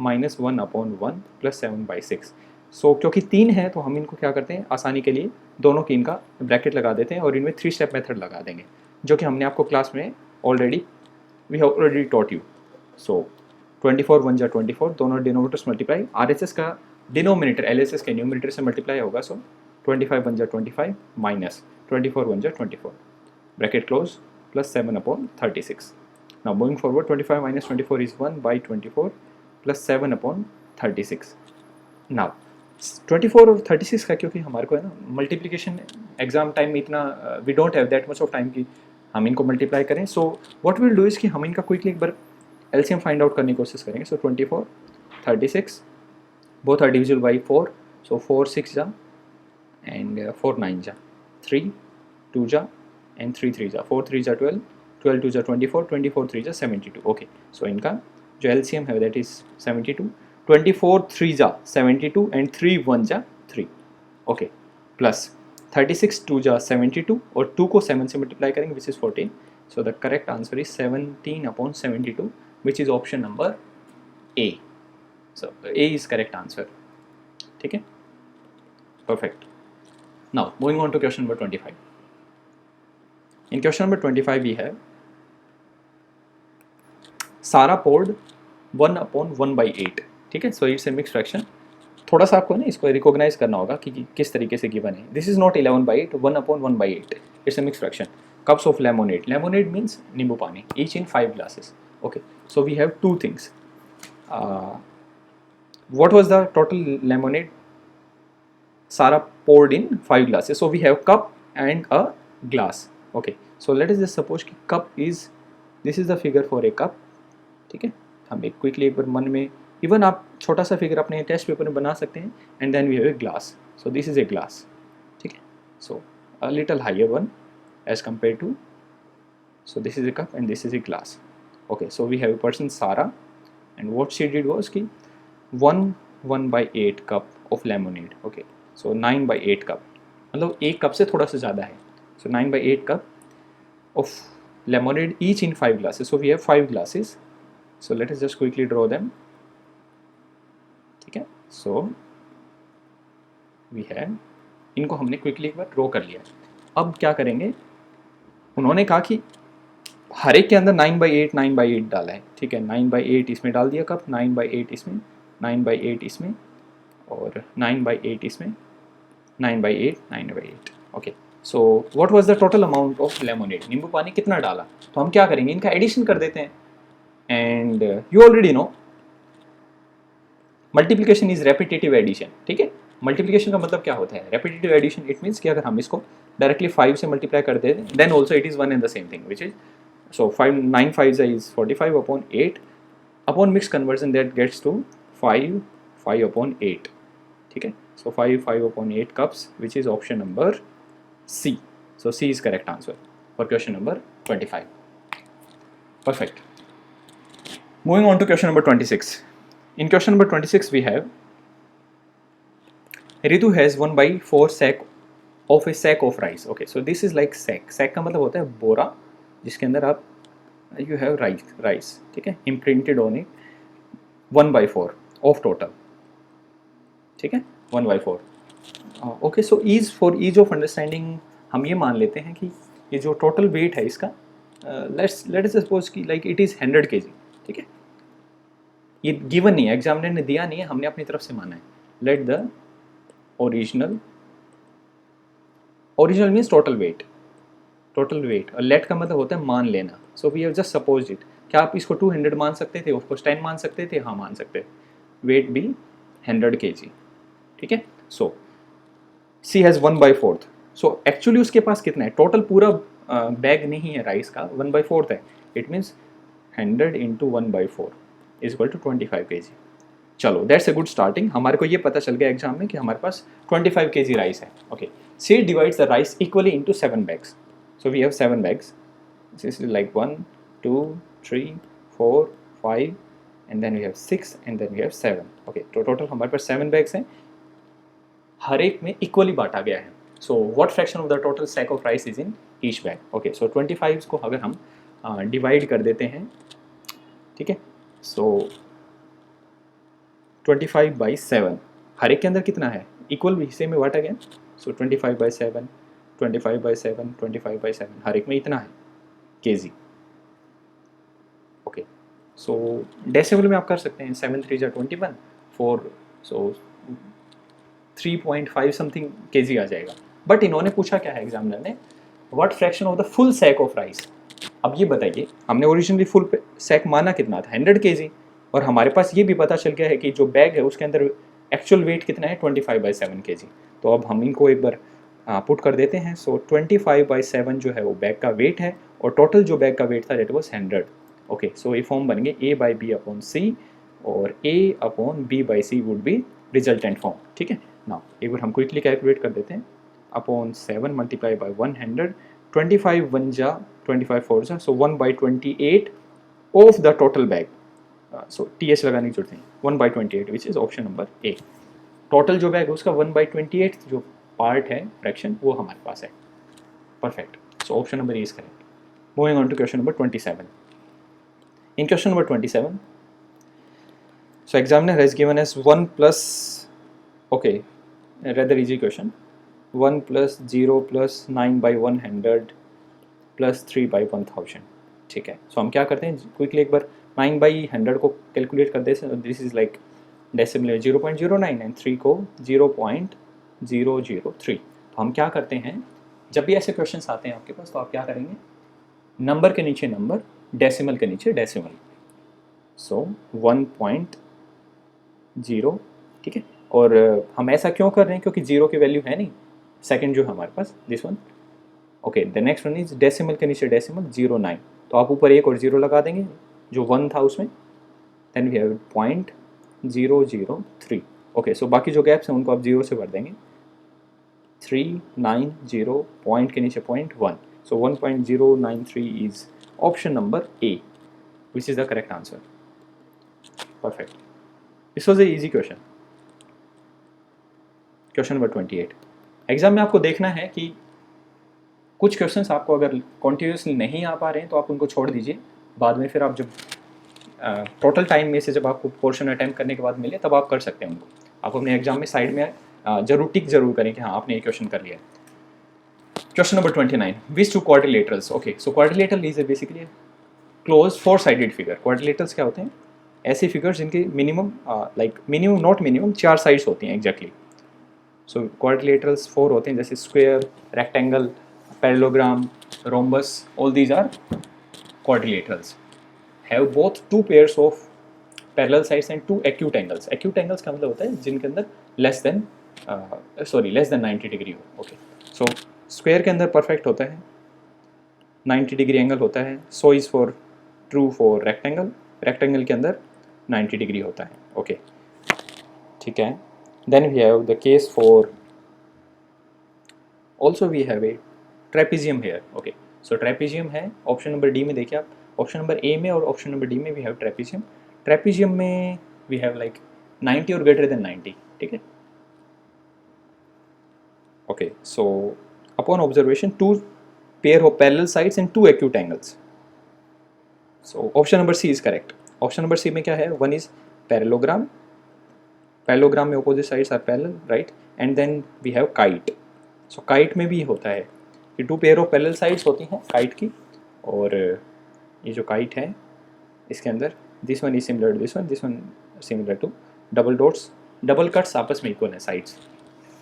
minus 1 upon 1 plus 7 by 6. so क्योंकि 3 है तो हम इनको क्या करते हैं, आसानी के लिए दोनों की इनका ब्रैकेट लगा देते हैं और इनमें 3 स्टेप मेथड लगा देंगे, जो कि हमने आपको क्लास में we have already taught you. So 24 1 जा 24, दोनों डिनोमिनेटर्स मल्टीप्लाई, RHS का डिनोमिनेटर LHS के न्यूमिनेटर से मल्टीप्लाई होगा, सो 25 1 जा 25 माइनस 24 1 जा 24, bracket close, plus 7 upon 36. Now moving forward, 25 minus 24 is 1 by 24 plus 7 upon 36. Now 24 और 36 का क्योंकि हमारे को है ना मल्टीप्लिकेशन एग्जाम टाइम में इतना we don't have that much of time कि हम इनको मल्टीप्लाई करें, so what will do is कि हम इनका क्विकली एक बार LCM फाइंड आउट करने की कोशिश करेंगे. सो 24 36 बोथ आर डिविजिबल बाई 4, सो 4 6 जा एंड 4 9 जा, 3 2 जा एंड 3 3 जा, 4 3 जा 12, 12 2 जा 24, 24 3 जा 72. ओके, सो इनका जो LCM है दैट इज 72. 24 3 जा 72 एंड 3 1 जा 3. ओके, प्लस 36 2 जा 72 और 2 को 7 से मल्टीप्लाई करेंगे which is 14. So the correct answer is 17 upon 72 which is option number A. So A is correct answer. ठीक है, perfect. Now moving on to question number 25. In question number 25 we have Sarah poured 1 upon 1 by 8. ठीक है, so it's a mix fraction. थोड़ा सा आपको ना इसको recognise करना होगा कि किस तरीके से गिवन है. This is not 11 by 8, 1 upon 1 by 8. It's a mix fraction. Cups of lemonade, lemonade means नींबू पानी, each in 5 glasses. Okay, so we have 2 things. what was the total lemonade Sarah poured in 5 glasses? So we have cup and a glass. Okay, so let us just suppose कि cup is, this is the figure for a cup. ठीक है, हम एक quickly एक बार मन में, even आप छोटा सा फिगर अपने टेस्ट पेपर में बना सकते हैं. And then we have a glass. So this is a glass. ठीक है, so a little higher one as compare to, so this is a cup and this is a glass. Okay, so we have a person Sarah, and what she did was कि 1/8 cup of lemonade. Okay, so 9/8 cup, मतलब एक cup से थोड़ा सा ज़्यादा है. So 9/8 cup of lemonade each in 5 glasses. So we have 5 glasses. So let us just quickly draw them. ठीक है, so we have, इनको हमने क्विकली एक बार ड्रॉ कर लिया. अब क्या करेंगे, उन्होंने कहा कि हर एक के अंदर 9/8 डाला है. ठीक है, 9/8 इसमें डाल दिया कप, 9/8 इसमें, 9/8 इसमें, और 9/8 इसमें, 9/8. Okay, so what was the total amount of lemonade, नींबू पानी कितना डाला. तो हम क्या करेंगे, इनका एडिशन कर देते हैं. And you already know multiplication is repetitive addition. ठीक है, मल्टीप्लिकेशन का मतलब क्या होता है, रेपिटेटिव एडिशन. इट मीन्स कि अगर हम इसको डायरेक्टली 5 से मल्टीप्लाई कर देते हैं, then also it is one and the same thing, which is, so 9 5s is 45 upon 8 upon mixed conversion that gets to 5 upon 8. ठीक है, so 5 upon 8 cups, which is option number C. So C is correct answer for question number 25. Perfect. Moving on to question number 26. In question number 26 we have Ritu has 1/4 sack of a sack of rice. Okay, so this is like sack. Sack का मतलब होता है बोरा जिसके अंदर आप you have rice. ठीक है, imprinted on it 1/4 of total. ठीक है, 1/4. Okay, so ease for ease of understanding हम ये मान लेते हैं कि ये जो टोटल वेट है इसका, लेट अस सपोज कि लाइक इट इज़ 100 kg. ठीक है, ये गिवन नहीं है, एग्जामिनर ने दिया नहीं है, हमने अपनी तरफ से माना है. Let the original means total weight. और लेट का मतलब होता है मान लेना. So we have just suppose it. क्या आप इसको 200 मान सकते थे, ऑफकोर्स 10 मान सकते थे, हाँ मान सकते थे. वेट भी 100 kg. ठीक है, सो सी हैज़ 1/4. सो एक्चुअली उसके पास कितना है, टोटल पूरा बैग नहीं है राइस का, 1/4 है. It means 100 into 1/4 is equal to 25 kg. चलो, दैट्स अ गुड स्टार्टिंग. हमारे को ये पता चल गया एग्जाम में कि हमारे पास 25 kg राइस है. Okay, she divides the rice equally into 7 bags. So we have 7 bags. This is like 1, 2, 3, 4, 5, and then we have 6, and then we have 7. Okay, तो टोटल हमारे पास 7 bags हैं. हर एक में इक्वली बांटा गया है. So what fraction of the total sack of rice is in each bag? Okay, so 25 को अगर हम डिवाइड कर देते हैं, ठीक है, so 25/7 हर एक के अंदर कितना है, इक्वल हिस्से में बांटा गया. So 25/7, 25/7, 25/7 हर एक में इतना है kg. ओके, सो डेसिमल में आप कर सकते हैं. 7 3 21, 4, सो 3.5 समथिंग kg आ जाएगा. बट इन्होंने पूछा क्या है एग्जामिनर ने, what fraction of the full sack of rice. अब ये बताइए, हमने ओरिजिनली फुल सैक माना कितना था, 100 kg, और हमारे पास ये भी पता चल गया है कि जो बैग है उसके अंदर एक्चुअल वेट कितना है, 25/7 kg. तो अब हम इनको एक बार पुट कर देते हैं. सो 25/7 जो है वो बैग का वेट है, और टोटल जो बैग का वेट था डेट वॉज 100. ओके, सो ये फॉर्म बन गए A/B/C, और A/B/C would be resultant form. ठीक है, ना एक बार हम क्विकली कैलकुलेट कर देते हैं. अपॉन 7 मल्टीप्लाई बाई 100, 25 1 जा 25 4 जा, सो 1/28 of the total bag. So TH लगाने की जरूरत नहीं, 1/28 विच is option number A. Total जो बैग है उसका 1/28 जो पार्ट है फ्रैक्शन, वो हमारे पास है. Perfect, so option number is correct. Moving on to question number 27. In question number 27, so examiner has given us 1 plus, okay, a rather easy question, 1 plus 0 plus 9/100 plus 3/1000. ठीक है, सो हम क्या करते हैं क्विकली एक बार 9/100 को कैलकुलेट कर देते हैं. This is like decimal 0.09 and 3 को 0.003. तो हम क्या करते हैं, जब भी ऐसे क्वेश्चंस आते हैं आपके पास, तो आप क्या करेंगे, नंबर के नीचे नंबर, डेसिमल के नीचे डेसिमल. सो 1.0, ठीक है। और हम ऐसा क्यों कर रहे हैं, क्योंकि जीरो की वैल्यू है नहीं सेकंड जो है हमारे पास, this one. Okay, the next one is decimal के नीचे डेसिमल 0.9, तो आप ऊपर एक और जीरो लगा देंगे जो 1 था उसमें, देन वी हैव 0.003। ओके, सो बाकी जो गैप्स हैं उनको आप जीरो से भर देंगे, 390 पॉइंट के नीचे 0.1, so 1.093 is option number A, which is the correct answer. Perfect. This was a easy question. Question number 28. Exam में आपको देखना है कि कुछ क्वेश्चंस आपको अगर कॉन्टिन्यूसली नहीं आ पा रहे हैं तो आप उनको छोड़ दीजिए, बाद में फिर आप जब टोटल टाइम में से जब आपको पोर्शन अटैम्प्ट करने के बाद मिले तब आप कर सकते हैं उनको। आप अपने एग्जाम में साइड में जरूर टिक जरूर करें कि हाँ आपने ये क्वेश्चन कर लिया है। Question number 29. Which two quadrilaterals? Okay, so quadrilateral is a basically a closed four-sided figure. Quadrilaterals क्या होते हैं? ऐसे फिगर्स जिनके minimum minimum not minimum 4 sides होती हैं एग्जैक्टली। सो क्वाड्रिलेटरल्स 4 होते हैं, जैसे square, rectangle, parallelogram, rhombus, all these are quadrilaterals. Have both two pairs of parallel sides and two acute angles. Acute angles का मतलब होता है जिनके अंदर लेस देन 90 डिग्री हो। ओके, सो स्क्वायर के अंदर परफेक्ट होता है 90 डिग्री एंगल होता है, so is for true for rectangle, rectangle के अंदर 90 डिग्री होता है। ओके, ठीक है। Then we have the case for also we have a trapezium here. Okay, so trapezium है ऑप्शन नंबर डी में, देखिए आप ऑप्शन नंबर ए में और ऑप्शन नंबर डी में वी हैव ट्रेपेजियम। ट्रेपेजियम में वी हैव लाइक 90 और greater than 90, ठीक है। Okay, so upon observation two pair of parallel sides and two acute angles, so option number C is correct. Option number C में क्या है, one is parallelogram, parallelogram में opposite sides are parallel, right, and then we have kite. So kite में भी होता है कि two pair of parallel sides होती हैं kite की, और ये जो kite है इसके अंदर this one is similar to this one similar to double dots, double cuts आपस में equal है sides,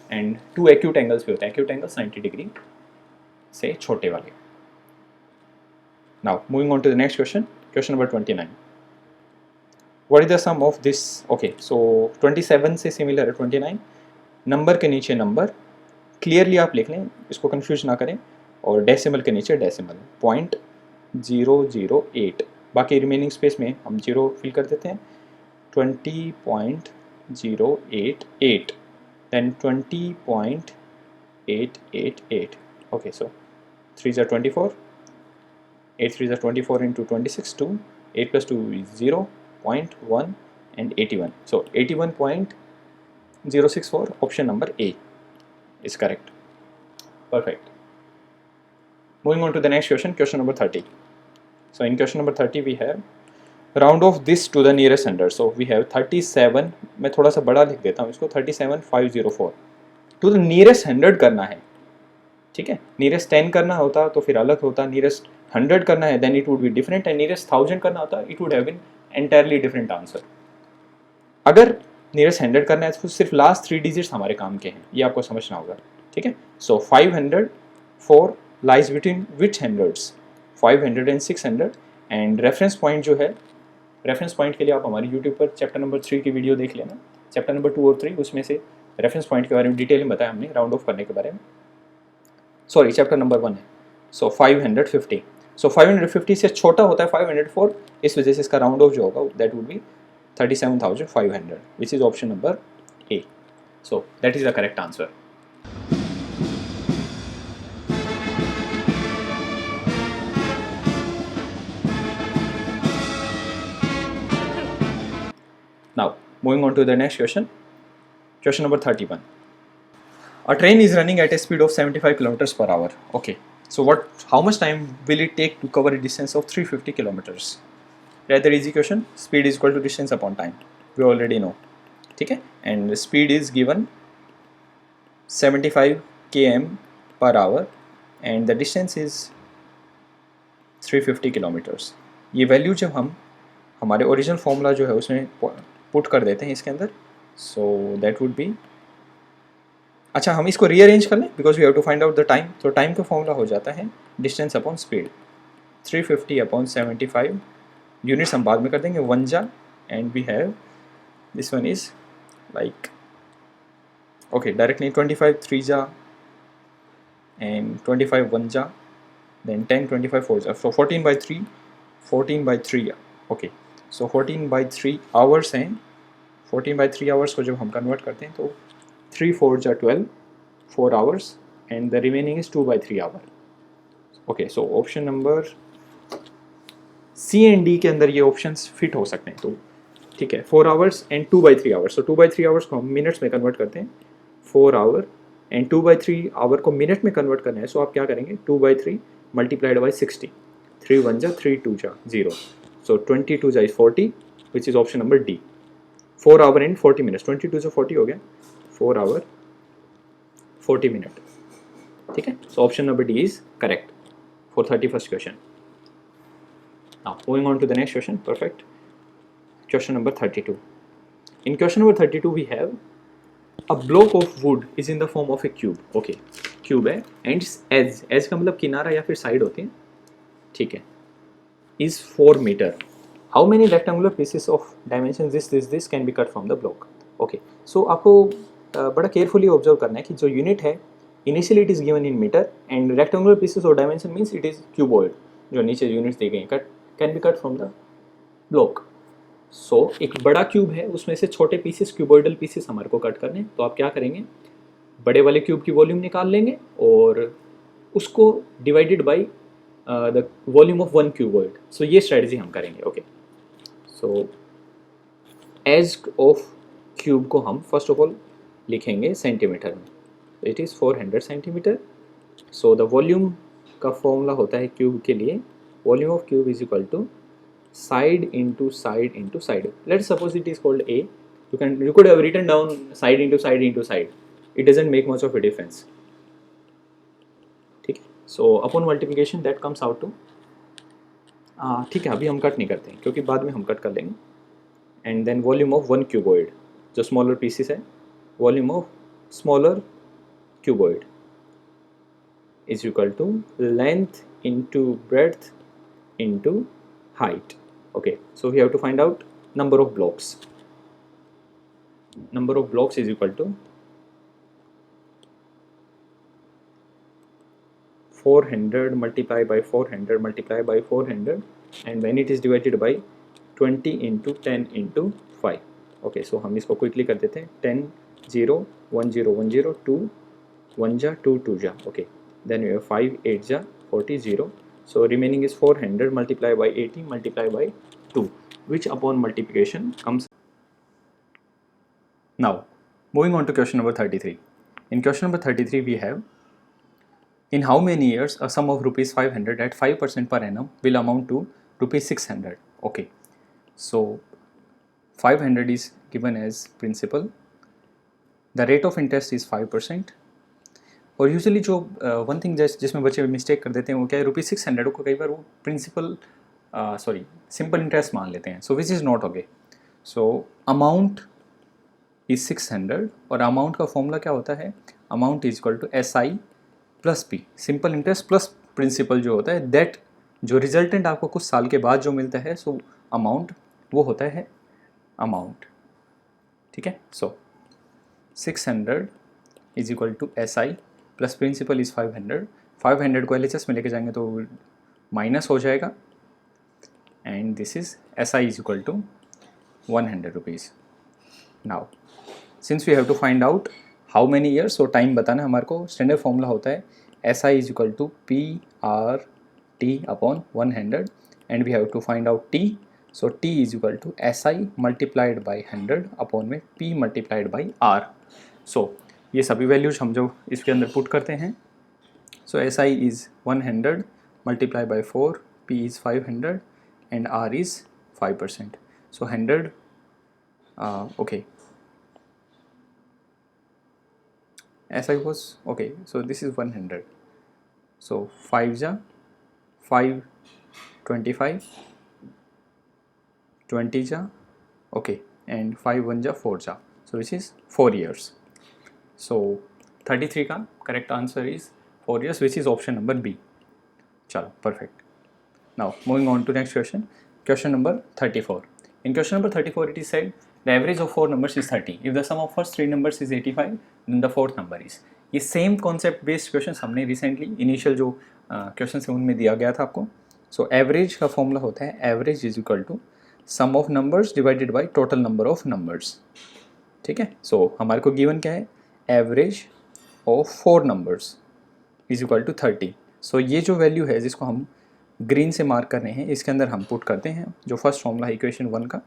and two acute angles भी होते हैं, एक्यूट एंगल्स 90 डिग्री से छोटे वाले। Now moving on to the next question, question number 29. What is the sum of this? Okay, so 27 से सिमिलर है 29, नंबर के नीचे नंबर क्लियरली आप लिख लें, इसको कंफ्यूज ना करें, और डेसिमल के नीचे डेसिमल 0.008, बाकी रिमेनिंग स्पेस में हम जीरो फिल कर देते हैं, 20.088, then 20.888. Okay, so 3s are 24, 8 3s are 24 into 26, 2, 8 plus 2 is 0.1 and 81. So 81.064, option number A is correct. Perfect. Moving on to the next question, question number 30. So in question number 30 we have round off this to the nearest 100. So we have 37, मैं थोड़ा सा बड़ा लिख देता हूँ इसको, 37504 to the nearest 100 करना है, ठीक है। नियरेस्ट 10 करना होता तो फिर अलग होता, नियरेस्ट 100 करना है then it would be different, and nearest 1000 करना होता it would have been entirely different answer. अगर नियरेस्ट 100 करना है तो सिर्फ लास्ट 3 डिजिट्स हमारे काम के हैं, ये आपको समझना होगा, ठीक है। सो 504 lies between which hundreds, 500 and 600, and reference point जो है, रेफरेंस पॉइंट के लिए आप हमारे यूट्यूब पर चैप्टर नंबर 3 की वीडियो देख लेना, चैप्टर नंबर 2 और 3, उसमें से रेफरेंस पॉइंट के बारे में डिटेल में बताया हमने, राउंड ऑफ करने के बारे में। सॉरी, चैप्टर नंबर 1 है। सो 550, सो 550 से छोटा होता है 504, इस वजह से इसका राउंड ऑफ जो होगा that would B 37,500, which is option number A. So that is the correct answer. Now, moving on to the next question, question number 31. A train is running at a speed of 75 kilometers per hour. Okay, so how much time will it take to cover a distance of 350 kilometers? Rather easy question. Speed is equal to distance upon time. We already know. ठीक है, and the speed is given 75 km per hour and the distance is 350 kilometers. ये value जब हम हमारे original formula जो है उसमें put कर देते हैं इसके अंदर, सो दैट वुड बी, अच्छा हम इसको रीअरेंज कर लें because we have to find out the time, तो टाइम का फॉर्मूला हो जाता है distance upon speed, 350 upon 75 units हम बाद में कर देंगे. 1 जा and we have this one is like okay directly 25 3 ja and 25 1 ja, then 10 25 4 ja, so 14 by 3 14 by 3 ja. Okay, so 14 by 3 hours हैं. 14 by 3 hours को जब हम कन्वर्ट करते हैं तो 3 4 जा 12 4 hours and the remaining is 2 by 3 hour. Okay, so option number C and D के अंदर ये ऑप्शंस फिट हो सकते हैं. तो ठीक है, 4 hours and 2 by 3 hours. So 2 by 3 hours को हम मिनट्स में कन्वर्ट करते हैं. 4 hour एंड 2 by 3 hour को मिनट में कन्वर्ट करना है. सो आप क्या करेंगे, 2 by 3 मल्टीप्लाइड बाई 60. 3 1 जा 3 2 जा 0. सो 22 जा is 40 which is option number D. 4 hour and 40 minutes. 22 से 40 हो गया, 4 hour 40 minute. ठीक है, सो option number D is correct for 31st question. Now moving on to the next question. Perfect. Question number 32. In question number 32 we have a block of wood is in the form of a cube. Okay, cube है and its edge का मतलब किनारा या फिर side होती है. ठीक है, is 4 meter. How many rectangular pieces of dimensions this can be cut from the block? Okay, so आपको बड़ा केयरफुली ऑब्जर्व करना है कि जो यूनिट है initially it is given in metre and rectangular pieces of dimension means it is cuboid. जो नीचे units दी गई हैं cut can be cut from the block. So एक बड़ा क्यूब है, उसमें से छोटे पीसेस क्यूबॉइडल पीसेस हमारे को कट करने. तो आप क्या करेंगे, बड़े वाले क्यूब की वॉल्यूम निकाल लेंगे और उसको divided by the volume of one cuboid. So ये स्ट्रेटजी हम करेंगे. Okay, so edge of cube को हम फर्स्ट ऑफ ऑल लिखेंगे सेंटीमीटर में. It is 400 centimetre. So the volume का फॉर्मूला होता है क्यूब के लिए, volume of cube is equal to side into side into side. Let's suppose it is called A. You could have written down side into side into side. It doesn't make much of a difference. ठीक है, so upon multiplication that comes out to ठीक है, अभी हम cut नहीं करते हैं क्योंकि बाद में हम कट कर लेंगे. And then volume of one cuboid, जो स्मॉलर पीसेस है, volume of smaller cuboid is equal to length into breadth into height. Okay, so we have to find out number of blocks. Number of blocks is equal to 400 multiplied by 400 multiplied by 400 and when it is divided by 20 into 10 into 5. Okay, so हम इसको quickly कर देते हैं. 10 0 1 0 1 0 2 1 जा 2 2 जा. Okay, then we have 5 8 जा 40 0. So remaining is 400 multiplied by 80 multiplied by 2, which upon multiplication comes. Now moving on to question number 33. In question number 33 we have, in how many years a sum of rupees 500 at 5% per annum will amount to rupees 600. Okay, so 500 is given as principal, the rate of interest is 5%. और usually जो one thing जिसमें बच्चे mistake कर देते हैं वो क्या है, रुपीज़ 600 को कई बार वो प्रिंसिपल सिंपल इंटरेस्ट मान लेते हैं. So which is not okay. So amount is 600 और अमाउंट का फॉर्मूला क्या होता है, amount is equal to SI plus P, simple interest plus principal जो होता है, दैट जो रिजल्टेंट आपको कुछ साल के बाद जो मिलता है, सो अमाउंट वो होता है अमाउंट. ठीक है, so 600 is equal to SI plus principal is 500. 500 को LHS में लेके जाएंगे तो माइनस हो जाएगा and this is SI is equal to 100 rupees. Now since we have to find out how many years, so time बताना हमारे को. स्टैंडर्ड फॉर्मूला होता है SI is equal to PRT upon 100 and we have to find out T. So T is equal to SI multiplied by 100 upon में P multiplied by R. So ये सभी values हम जो इसके अंदर पुट करते हैं. सो SI is 100 multiply by 4, P is 500 and R is 5%. So 100 okay, SI was okay, so this is 100. So 5 जा 5 25 20 जा okay and 5 1 जा 4 जा, so which is 4 years. So 33 का correct answer is 4 years, which is option number B. चलो, perfect. Now moving on to next question. question number 34. In question number 34 it is said the average of 4 numbers is 30. If the sum of first 3 numbers is 85 then the fourth number is. ये same concept based question हमने recently initial जो question है उनमें दिया गया था आपको. So average का फॉर्मूला होता है average is equal to sum of numbers divided by total number of numbers. ठीक है. सो हमारे को गिवन क्या है, average of 4 numbers is equal to 30. So ये जो वैल्यू है जिसको हम ग्रीन से मार्क कर रहे हैं इसके अंदर हम पुट करते हैं जो फर्स्ट फॉर्मूला है इक्वेशन 1 का.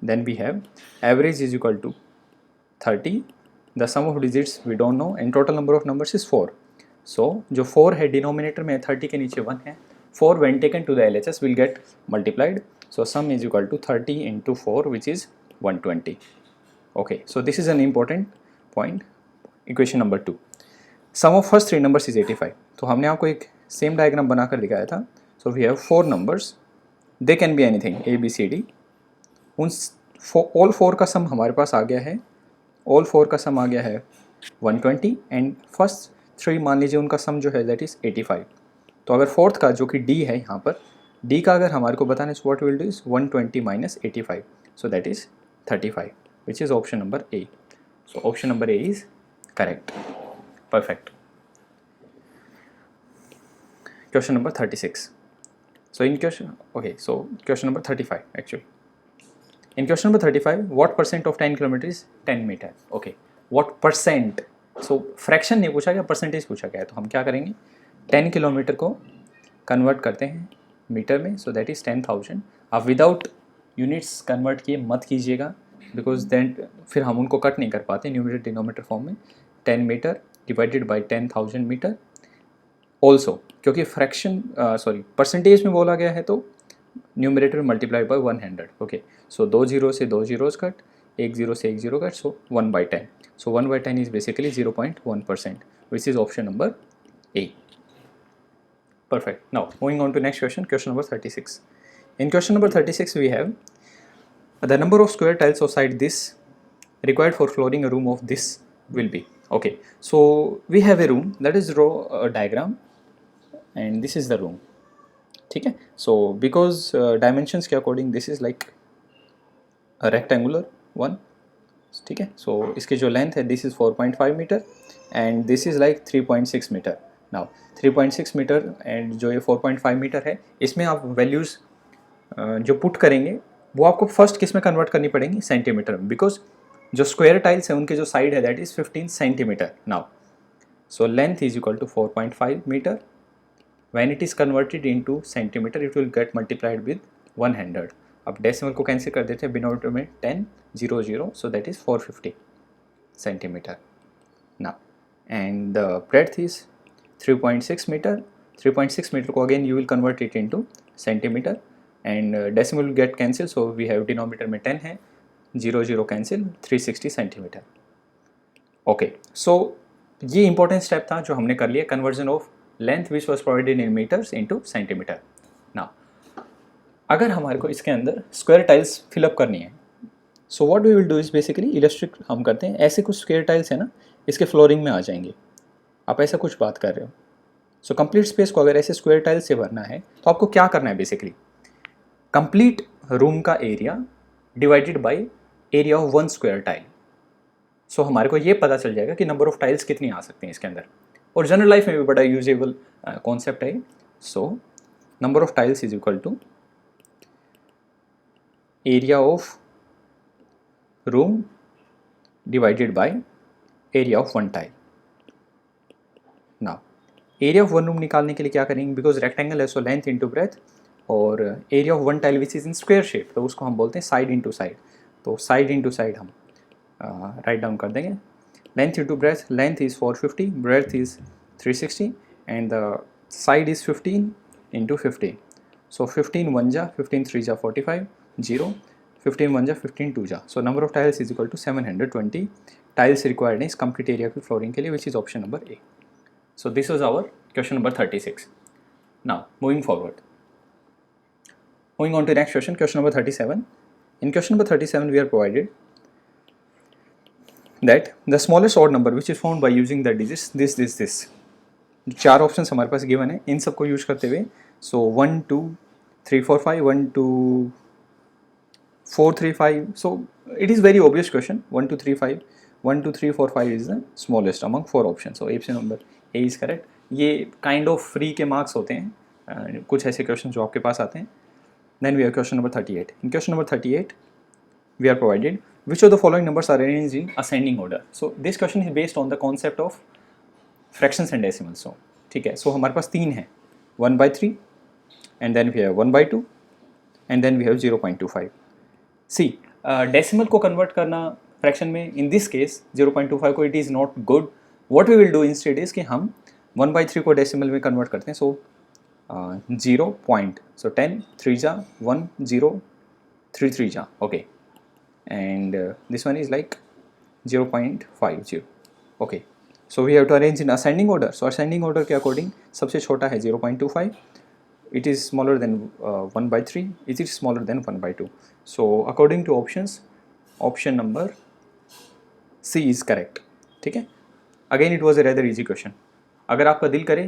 Then we have average is equal to 30, the sum of digits we don't know and total number of numbers is 4. So जो 4 है डिनोमिनेटर में 30 के नीचे 1 है. 4 when taken to the LHS will get multiplied. So sum is equal to 30 into 4 which is 120. Okay, so this is an important point. Equation number 2, sum of first 3 numbers is 85. तो हमने आपको एक same diagram बनाकर दिखाया था. So we have 4 numbers, they can be anything ABCD. उन all 4 का सम हमारे पास आ गया है. ऑल 4 का सम आ गया है 120 एंड फर्स्ट 3 मान लीजिए उनका सम जो है दैट इज़ 85. तो अगर फोर्थ का जो कि D है यहाँ पर, D का अगर हमारे को बताना है what will do is 120 minus 85. So that is 35 which is option number A. So option number A is correct. Perfect. Question number 36. So in question, okay, so question number 35 actually. In question number 35, what percent of 10 kilometers is 10 meter? Okay, what percent? So fraction नहीं पूछा गया, percentage पूछा गया है. तो हम क्या करेंगे, 10 किलोमीटर को कन्वर्ट करते हैं मीटर में. So that is 10,000. आप विदाउट यूनिट्स कन्वर्ट किए मत कीजिएगा बिकॉज देन फिर हम उनको कट नहीं कर पाते न्यूमरेटर डिनोमिनेटर फॉर्म में. 10 metre divided by 10,000 metre. Also क्योंकि फ्रैक्शन परसेंटेज में बोला गया है तो numerator multiplied by 100. Okay, so 2 zero से 2 जीरोज कट, 1 जीरो से 1 zero cut, so 1/10. So 1/10 is basically 0.1% which is option number A. Perfect. Now moving on to next question, question number 36. In question number 36 we have the number of square tiles of side this required for flooring a room of this will be. Okay, so we have a room that is draw a diagram and this is the room. ठीक है. So because dimensions के according this is like a rectangular one. ठीक है. So इसकी जो length है this is 4.5 meter and this is like 3.6 meter. Now 3.6 meter and जो ये 4.5 meter है इसमें आप values जो पुट करेंगे वो आपको फर्स्ट किस में कन्वर्ट करनी पड़ेंगी, सेंटीमीटर में. बिकॉज जो स्क्वायर टाइल्स है उनके जो साइड है that is 15 centimetre. Now so length is equal to 4.5 metre. When it is converted into centimetre it will get multiplied with 100. अब डेसिमल को कैंसिल कर देते हैं डिनोमिनेटर में 10 0 0, so that is 450 centimetre. Now and the breadth is 3.6 metre. 3.6 metre को again you will convert it into centimetre and decimal will get cancelled, so we have denominator में 10 है, 0 0 cancel, 360 centimetre. Okay, सो ये important step था जो हमने कर लिया, conversion of length which was provided in metres into centimetre. Now अगर हमारे को इसके अंदर स्क्वायर टाइल्स फिलअप करनी है, so what we will do is basically illustrate हम करते हैं. ऐसे कुछ स्क्वायर टाइल्स है ना, इसके फ्लोरिंग में आ जाएंगे. आप ऐसा कुछ बात कर रहे हो. सो कंप्लीट स्पेस को अगर ऐसे स्क्वायर टाइल से भरना है तो आपको क्या करना है, बेसिकली कंप्लीट रूम का area divided by area of 1 square tile. So हमारे को ये पता चल जाएगा कि नंबर ऑफ टाइल्स कितनी आ सकती हैं इसके अंदर. और जनरल लाइफ में भी बड़ा यूजेबल कॉन्सेप्ट है. So number of tiles is equal to area of room divided by area of 1 tile. Now area of 1 room निकालने के लिए क्या करेंगे, बिकॉज रेक्टेंगल है सो लेंथ इंटू ब्रेथ, और area of 1 tile which is in square shape तो उसको हम बोलते हैं साइड इंटू साइड. तो साइड इंटू साइड हम राइट डाउन कर देंगे. Length into breadth, length is 450, breath is 360 and the side is 15 into 15. So 15 1 जा, 15 3 जा 45, 0, 15 1 जा 15 2 जा. So number of tiles is equal to 720 tiles required है इस कंप्लीट एरिया की फ्लोरिंग के लिए, which is option number A. So this was our question number 36. Now moving forward, moving on to next question, question number 37. In question number 37 we are provided that the smallest odd number which is found by using the digits this. 4 options हमारे पास given है, इन सबको use करते हुए सो 1 2 345, 1 to 435. So it is very obvious question. 1 to 35, 1 to 3 4 5 is the smallest among 4 options. So option number A is correct. ये kind of free के marks होते हैं, कुछ ऐसे क्वेश्चन जो आपके पास आते हैं. Then we have question number 38. In question number 38, we are provided which of the following numbers are arranged in ascending order. So this question is based on the concept of fractions and decimals. So ठीक है, so हमारे पास 3 है, 1/3 and then we have 1/2 and then we have 0.25. See, decimal को convert करना fraction में, in this case 0.25 को, it is not good. What we will do instead is कि हम 1/3 को डेसिमल में कन्वर्ट करते हैं. सो 0 पॉइंट, सो 10 3 जा 1 0 3 3 जा, okay, and this one is like 0.50. Okay, so we have to arrange in ascending order. So ascending order के according सबसे छोटा है 0.25. It is smaller than 1/3. It is smaller than 1/2. So according to options, option number C is correct. ठीक है. Again it was a rather easy question. अगर आपका दिल करे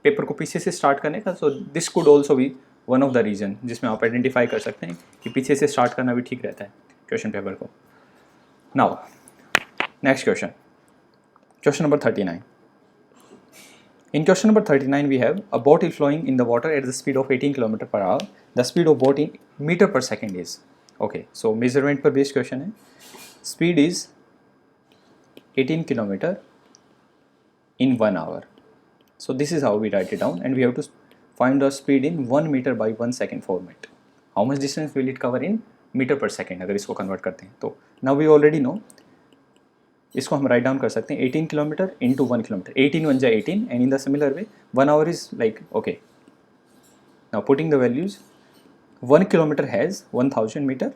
पेपर को पीछे से स्टार्ट करने का, so this could also be one of the reason जिसमें आप आइडेंटिफाई कर सकते हैं कि पीछे से स्टार्ट करना भी ठीक रहता है क्वेश्चन पेपर को. Now next question. Question number 39. In question number 39, we have a boat is flowing in the water at the speed of 18 km per hour. The speed of boat in meter per second is. Okay, so measurement per based question है. Speed is 18 km in 1 hour. So this is how we write it down, and we have to find the speed in 1 meter by 1 second format. How much distance will it cover in meter per second? अगर इसको convert करते हैं तो now we already know. इसको हम write down कर सकते हैं 18 किलोमीटर इंटू 1 किलोमीटर. 18 1 जा 18 and in the similar way 1 hour is like, okay, now putting the values. 1 kilometre has 1000 metre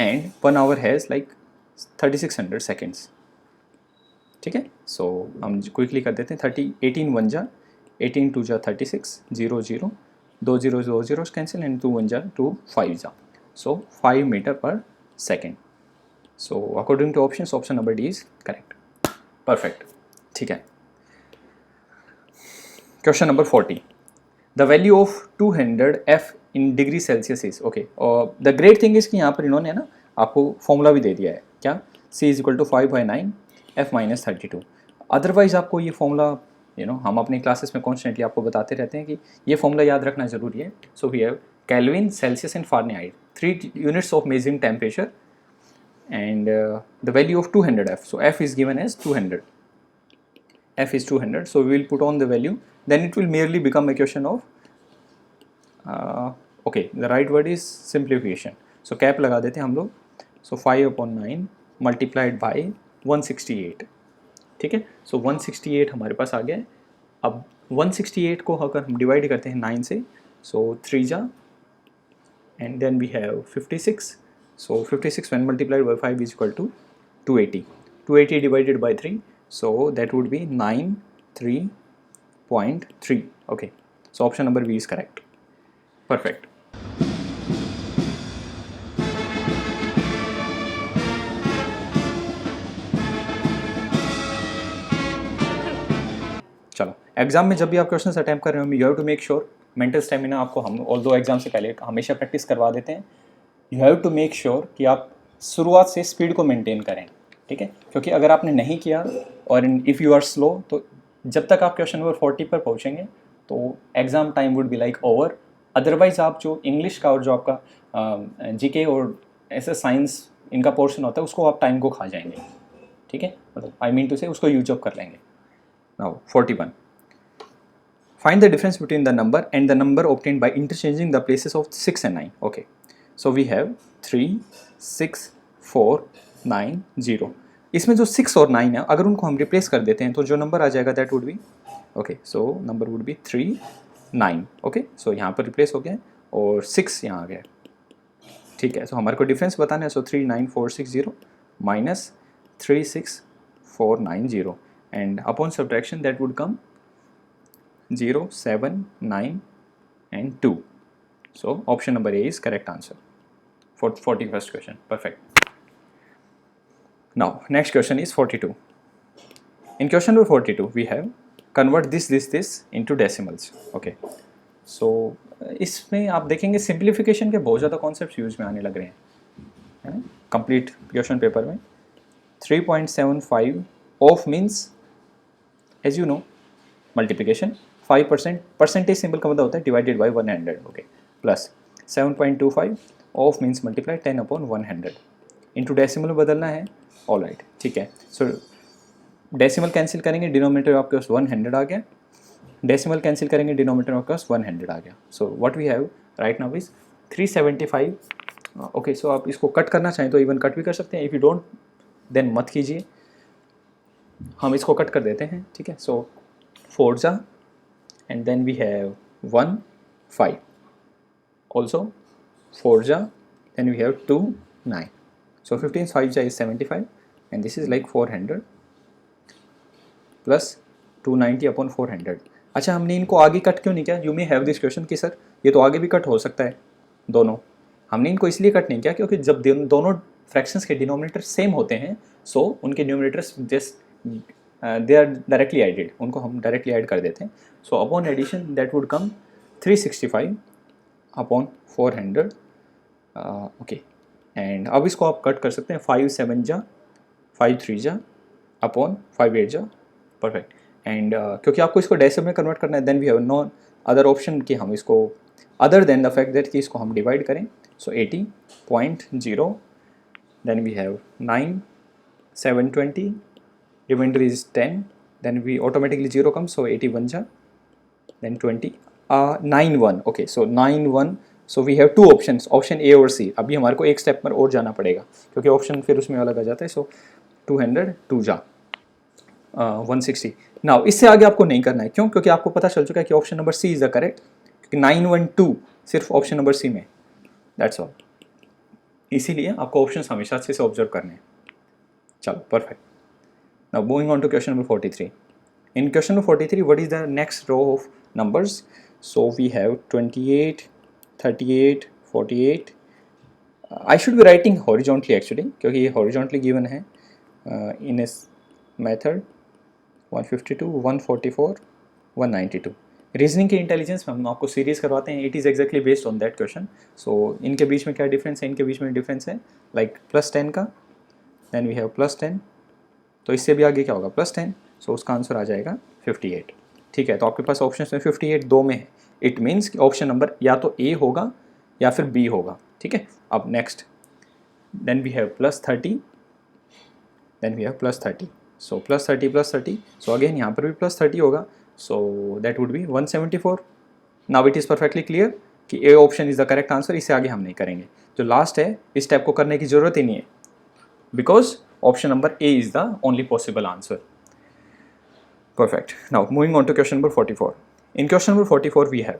and 1 hour has like 3600 seconds. ठीक है, सो हम क्विकली कर देते हैं. 18 1 जा 18 2 जा 36 0 0 2 zeros 2 zeros कैंसिल एंड 2 1 जा 2 5 जा, सो 5 मीटर पर second. So according to options, option number D is correct. Perfect. ठीक है. Question number 40. The value of 200 F in degree Celsius is, okay. The great thing is कि यहाँ पर इन्होंने ना आपको फॉर्मूला भी दे दिया है. क्या? C is equal to 5/9 F minus 32. Otherwise आपको ये फॉर्मूला हम अपनी क्लासेस में कॉन्स्टेंटली आपको बताते रहते हैं कि ये फॉर्मूला याद रखना ज़रूरी है. So we have Kelvin, Celsius and Fahrenheit, 3 units of measuring temperature, and the value of 200 F. So F is given as 200. F is 200. So we will put on the value. Then it will merely become a question of okay, the right word is simplification. So cap लगा देते हैं हम लोग. So 5/9 multiplied by 168. ठीक है. So 168 हमारे पास आ गया. अब 168 को अगर हम डिवाइड करते हैं 9 से, so 3 जा and then we have 56. So 56 when multiplied by 5 is equal to 280. 280 divided by 3, so that would be 93.3. Okay, so option number B is correct. Perfect. चलो, एग्जाम में जब भी आप क्वेश्चन अटैम्प्ट कर रहे हो, you have to make sure mental stamina आपको हम ऑल्दो एग्जाम से पहले हमेशा प्रैक्टिस करवा देते हैं. You have to make sure कि आप शुरुआत से स्पीड को मेंटेन करें. ठीक है, क्योंकि अगर आपने नहीं किया और इफ़ यू आर स्लो, तो जब तक आप क्वेश्चन नंबर 40 पर पहुँचेंगे तो exam time would be like over. Otherwise आप जो इंग्लिश का और जो आपका जीके और ऐसे साइंस इनका पोर्शन होता है उसको आप टाइम को खा जाएंगे. ठीक है, मतलब आई मीन टू से उसको यूज अप कर लेंगे. Now 41. Find the difference between the number and the number obtained by interchanging the places of 6 and 9. Okay, so we have 3 6 4 9 0. इसमें जो 6 और 9 है, अगर उनको हम रिप्लेस कर देते हैं तो जो नंबर आ जाएगा that would be, okay, so number would be 3 9. Okay, so यहाँ पर रिप्लेस हो गया और 6 यहाँ आ गया. ठीक है, सो हमारे को डिफरेंस बताना है. सो 3 9 4 6 0 minus 3 6 4 9 0 and upon subtraction that would come 0 7 9 and 2. So option number A is correct answer for 41st question. Perfect. Now next question is 42. In question number 42 we have convert this into decimals. Okay, so इसमें आप देखेंगे simplification के बहुत ज़्यादा concept use में आने लग रहे हैं, है ना, कंप्लीट क्वेश्चन पेपर में। 3.75 of means as you know multiplication, 5% percentage symbol का मतलब होता है divided by 100, okay, plus 7.25 of means multiply 10/100 into decimal में बदलना है, ऑल राइट, ठीक है। सो डेसिमल कैंसिल करेंगे, डिनोमिनेटर आपके पास 100 आ गया, डेसिमल कैंसिल करेंगे, डिनोमिनेटर आपके पास 100 आ गया। So what we have right now is 375, okay. So आप इसको कट करना चाहें तो इवन कट भी कर सकते हैं, इफ़ यू डोंट देन मत कीजिए, हम इसको कट कर देते हैं, ठीक है। सो 4 जा and then we have 1 5, also 4 ja, then we have 2 9, so 15 5 ja is 75 and this is like 400 plus 290 upon 400। अच्छा, हमने इनको आगे कट क्यों नहीं किया? You may have this question कि सर ये तो आगे भी कट हो सकता है दोनों। हमने इनको इसलिए कट नहीं किया क्योंकि जब दोनों फ्रैक्शंस के डिनोमिनेटर सेम होते हैं सो उनके numerators just they are directly added, उनको हम डायरेक्टली ऐड कर देते हैं। So upon addition that would come 365 upon 400, okay. And अब इसको आप कट कर सकते हैं, 5 7 जा, 5 3 जा अपॉन 5 8 जा, परफेक्ट। एंड क्योंकि आपको इसको डेसिमल में कन्वर्ट करना है, then we have no other option कि हम इसको other than the fact that कि इसको हम डिवाइड करें। So 80.0, then we have 9 720, remainder is 10, then we automatically 0 comes, so 81 ja, then 20 9 1, okay, so 9 1, so we have two options, option A और C। अभी हमारे को एक स्टेप पर और जाना पड़ेगा क्योंकि ऑप्शन फिर उसमें अलग आ जाता है। सो 200 2 जा 160। नाउ इससे आगे आपको नहीं करना है, क्यों? क्योंकि आपको पता चल चुका है कि option number C is the correct, क्योंकि 912 सिर्फ ऑप्शन नंबर सी में, दैट्स ऑल। इसीलिए आपको ऑप्शन हमेशा अच्छे से ऑब्जर्व करने हैं। चलो, perfect. Now moving on to question number 43. In question number 43, what is the next row of numbers? So we have 28, 38, 48. I should be writing horizontally actually, क्योंकि ये horizontally given है in a method 152, 144, 192. रीजनिंग के intelligence में हम आपको series करवाते हैं, it is exactly based on that question. So इनके बीच में क्या डिफरेंस है? इनके बीच में डिफरेंस है लाइक +10 का, देन वी हैव +10, तो इससे भी आगे क्या होगा? +10, सो उसका आंसर आ जाएगा 58, ठीक है। तो आपके पास ऑप्शन में 58 दो में है, इट मीन्स कि ऑप्शन नंबर या तो ए होगा या फिर बी होगा, ठीक है। अब next, then we have +30, then we have +30, so +30, so again यहाँ पर भी +30 होगा, so that would be 174। Now it is perfectly clear कि A option is the correct answer, इससे आगे हम नहीं करेंगे। जो लास्ट है इस स्टेप को करने की ज़रूरत ही नहीं है, because option number A is the only possible answer. Perfect. Now moving on to question number 44. In question number 44 we have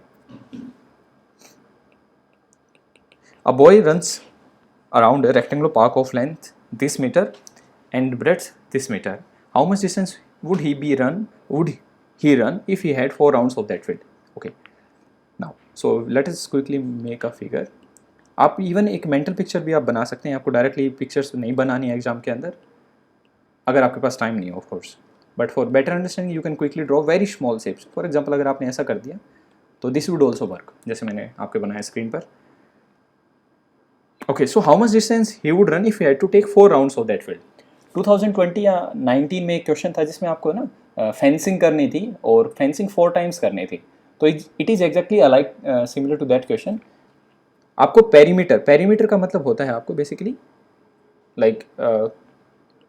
a boy runs around a rectangular park of length this meter and breadth this meter. How much distance would he run if he had 4 rounds of that field? Okay. Now so let us quickly make a figure. आप even एक mental picture भी आप बना सकते हैं, आपको directly pictures नहीं बनानी है एग्जाम के अंदर अगर आपके पास टाइम नहीं है of course, but for better understanding you can quickly draw very small shapes. For example अगर आपने ऐसा कर दिया तो दिस वुड ऑल्सो वर्क, जैसे मैंने आपके बनाया स्क्रीन पर। Okay, so how much distance he would run if he had to take 4 rounds of that field. 2020 या 19 में एक क्वेश्चन था जिसमें आपको ना फेंसिंग करनी थी और फेंसिंग 4 टाइम्स करनी थी, तो it is exactly alike similar to that question. आपको पेरीमीटर का मतलब होता है आपको बेसिकली लाइक